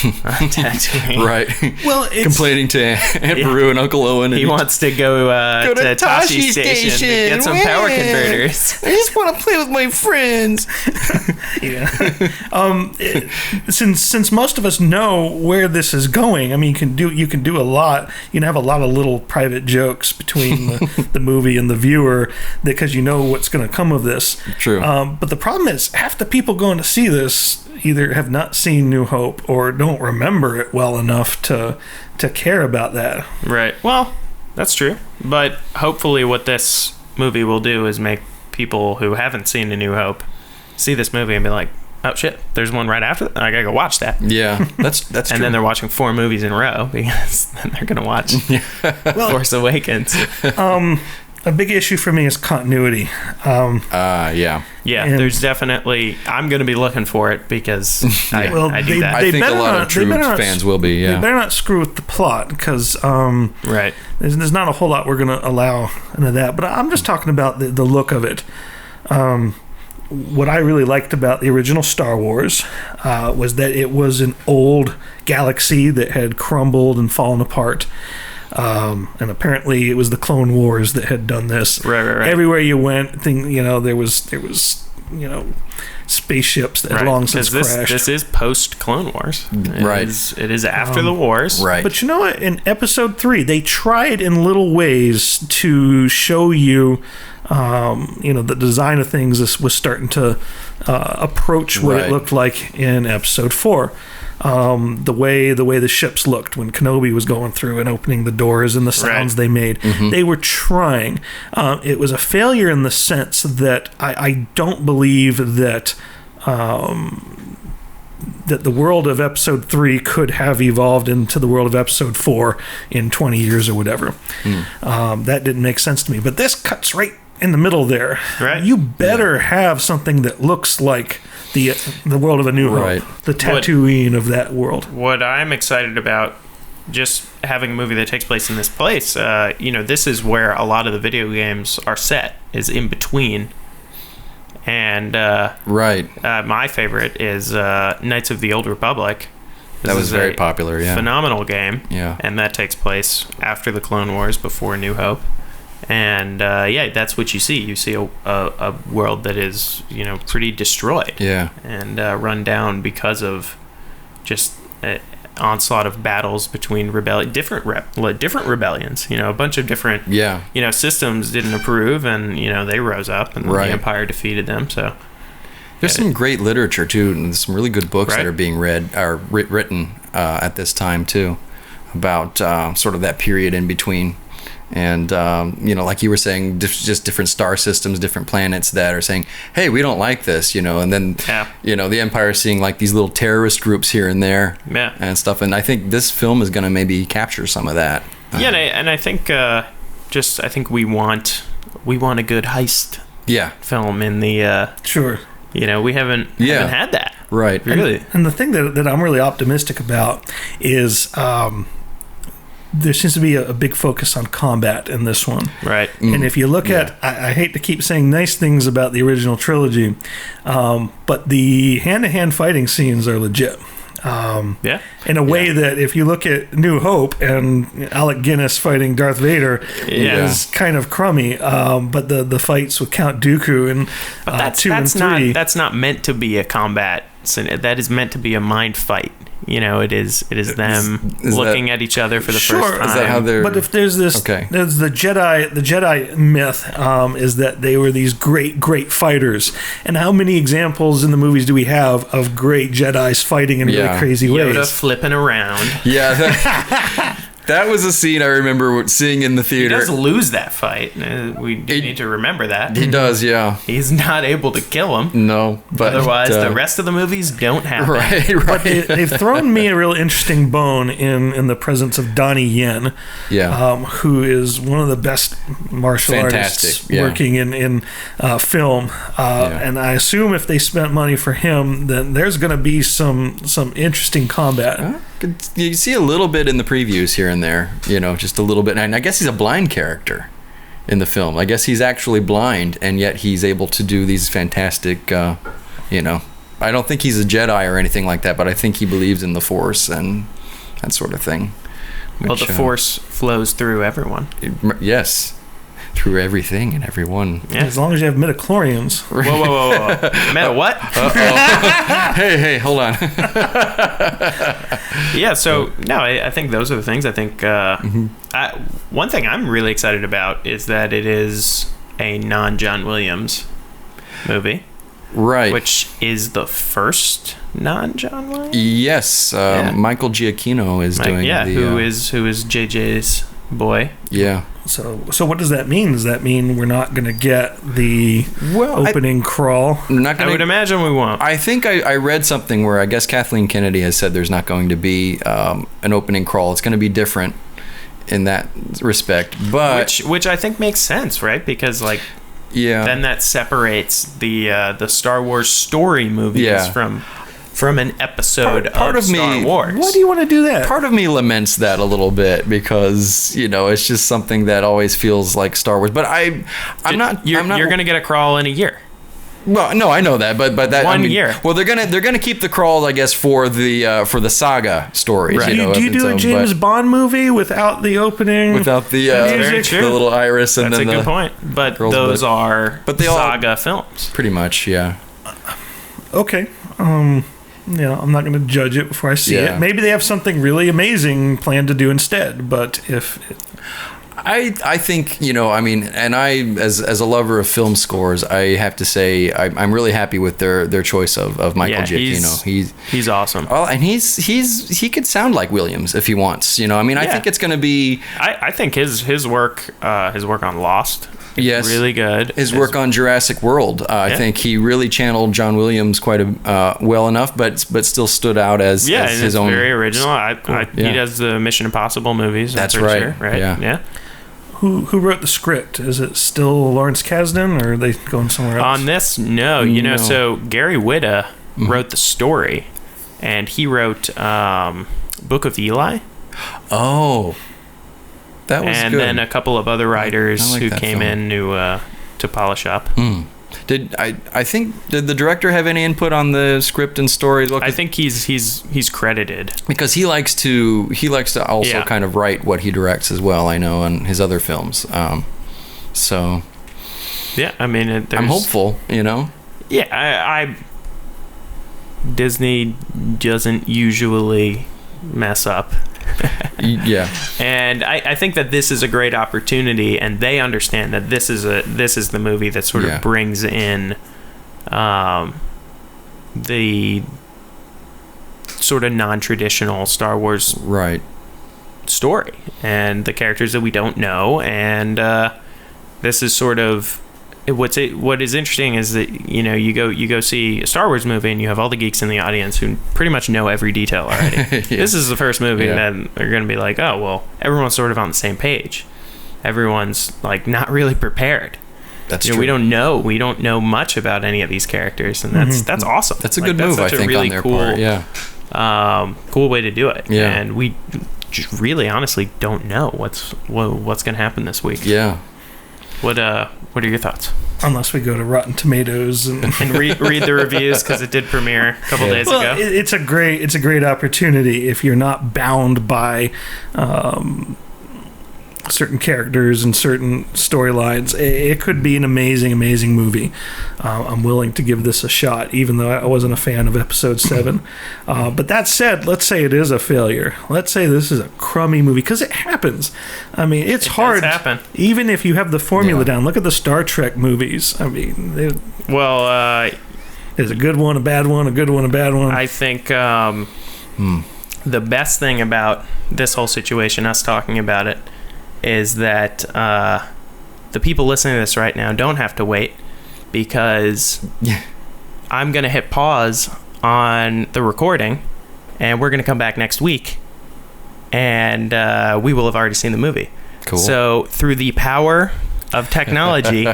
on Tatooine.
Right.
Well,
complaining to Aunt Beru and Uncle Owen.
He wants to go to Tashi Station to get some power converters.
I just want to play with my friends.
Since most of us know where this is going, I mean, you can do a lot. You can have a lot of little private jokes between the movie and the viewer because you know what's going to come of this.
True.
But the problem is half the people going to see this either have not seen New Hope or don't remember it well enough to care about that.
Right. Well, that's true. But hopefully what this movie will do is make people who haven't seen A New Hope see this movie and be like, oh shit, there's one right after that. I gotta go watch that.
Yeah, that's true.
And then they're watching 4 movies in a row because then they're gonna watch Force Awakens.
A big issue for me is continuity.
Yeah,
there's definitely. I'm going to be looking for it because I do that.
I think a lot of true fans will be. Yeah,
they better not screw with the plot because
right.
There's not a whole lot we're going to allow into that. But I'm just talking about the look of it. What I really liked about the original Star Wars was that it was an old galaxy that had crumbled and fallen apart. And apparently it was the Clone Wars that had done this.
Right.
Everywhere you went, there was spaceships that had long since crashed.
This is post Clone Wars. It is after the wars.
Right.
But you know what? In Episode 3, they tried in little ways to show you, the design of things was starting to approach what it looked like in Episode 4. The way the ships looked when Kenobi was going through and opening the doors and the sounds they made. Mm-hmm. They were trying. It was a failure in the sense that I don't believe that that the world of Episode 3 could have evolved into the world of Episode 4 in 20 years or whatever. That didn't make sense to me. But this cuts right in the middle there.
Right.
You better have something that looks like the world of A New Hope, the Tatooine of that world.
What I'm excited about, just having a movie that takes place in this place, this is where a lot of the video games are set, is in between. And my favorite is Knights of the Old Republic.
That was very popular,
phenomenal game.
Yeah.
And that takes place after the Clone Wars, before New Hope. And that's what you see. You see a world that is pretty destroyed, and run down because of just an onslaught of battles between different rebellions. A bunch of different systems didn't approve, and they rose up, and the Empire defeated them. So
there's some great literature too, and there's some really good books that are being written at this time too, about sort of that period in between. And like you were saying, just different star systems, different planets that are saying, "Hey, we don't like this," and then the Empire seeing like these little terrorist groups here and there, and stuff. And I think this film is going to maybe capture some of that.
And I think I think we want a good heist film in the
sure.
We haven't had that,
right?
Really.
And the thing that I'm really optimistic about is there seems to be a big focus on combat in this one.
Right.
And if you look at, I hate to keep saying nice things about the original trilogy, but the hand-to-hand fighting scenes are legit. In a way that if you look at New Hope and Alec Guinness fighting Darth Vader is kind of crummy, but the fights with Count Dooku and 2 and 3,
that's not meant to be a combat. That is meant to be a mind fight. It is them looking at each other for the first time.
Is that how they're?
But if there's this, there's the Jedi myth is that they were these great fighters. And how many examples in the movies do we have of great Jedis fighting in really crazy ways?
Yoda flipping around.
Yeah. That was a scene I remember seeing in the theater.
He does lose that fight. We need to remember that.
He does, yeah.
He's not able to kill him.
No, but
otherwise, the rest of the movies don't have
right.
But they've thrown me a real interesting bone in the presence of Donnie Yen, who is one of the best martial artists working in film. And I assume if they spent money for him, then there's going to be some interesting combat.
You see a little bit in the previews here and there, just a little bit. And I guess he's a blind character in the film. I guess he's actually blind, and yet he's able to do these fantastic, I don't think he's a Jedi or anything like that, but I think he believes in the Force and that sort of thing.
Well, the Force flows through everyone.
Yes. Through everything and everyone.
Yeah. As long as you have midichlorians.
Whoa. Meta what?
Hey, hold on.
I think those are the things. I think one thing I'm really excited about is that it is a non-John Williams movie.
Right.
Which is the first non-John Williams?
Yes. Michael Giacchino is doing
who is JJ's boy.
Yeah.
So what does that mean? Does that mean we're not going to get the opening crawl?
I would imagine we won't.
I think I read something where I guess Kathleen Kennedy has said there's not going to be an opening crawl. It's going to be different in that respect, but
which I think makes sense, right? Because then that separates the Star Wars story movies from an episode of Star Wars.
Why do you want to do that?
Part of me laments that a little bit because it's just something that always feels like Star Wars. But I'm not.
You're going to get a crawl in a year.
Well, no, I know that, but that
year.
Well, they're gonna keep the crawls, I guess, for the saga stories.
Right. Do you do a James Bond movie without the opening?
Without the music, the little iris, and
that's
then
a good point. But those are saga films,
pretty much. Yeah.
Okay. I'm not going to judge it before I see it. Maybe they have something really amazing planned to do instead. But
I think, and I, as a lover of film scores, I have to say I'm really happy with their choice of Michael Giacchino.
He's awesome.
Oh, and he could sound like Williams if he wants. I think it's going to be.
I think his work on Lost.
Yes,
really good.
His work on Jurassic World, I think he really channeled John Williams quite well enough, but still stood out as his own.
Very original. He does the Mission Impossible movies.
That's right.
Sure, right.
Yeah.
Who wrote the script? Is it still Lawrence Kasdan, or are they going somewhere else?
On this, no. No. So Gary Whitta wrote the story, and he wrote Book of Eli.
Oh. That was
and
good.
Then a couple of other writers who came in to polish up.
Did the director have any input on the script and story?
I think he's credited
because he likes to also kind of write what he directs as well. I know on his other films. So
yeah, I mean,
I'm hopeful.
Yeah, I Disney doesn't usually mess up.
Yeah,
and I think that this is a great opportunity, and they understand that this is the movie that sort of brings in the sort of non-traditional Star Wars story and the characters that we don't know. And this is sort of what is interesting is that you go see a Star Wars movie and you have all the geeks in the audience who pretty much know every detail already. Yeah. This is the first movie that they're going to be like, oh well, everyone's sort of on the same page. Everyone's like not really prepared.
That's true.
We don't know much about any of these characters, and that's awesome.
That's a good move, I think, really on their part. Yeah,
cool way to do it.
Yeah,
and we just really honestly don't know what's going to happen this week.
Yeah.
What are your thoughts?
Unless we go to Rotten Tomatoes and
read the reviews, because it did premiere a couple days ago.
It's a great opportunity if you're not bound by certain characters and certain storylines. It could be an amazing movie. I'm willing to give this a shot, even though I wasn't a fan of episode 7. But that said, let's say it is a failure. Let's say this is a crummy movie, because it happens. I mean, it's hard.
Does happen.
Even if you have the formula down. Look at the Star Trek movies. I mean, there's a good one, a bad one, a good one, a bad one.
I think the best thing about this whole situation, us talking about it, is that the people listening to this right now don't have to wait, because I'm going to hit pause on the recording and we're going to come back next week and we will have already seen the movie.
Cool.
So through the power of technology,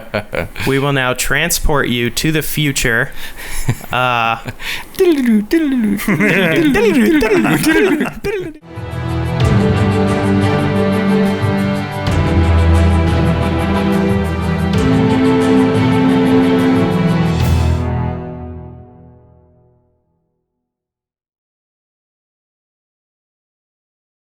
we will now transport you to the future.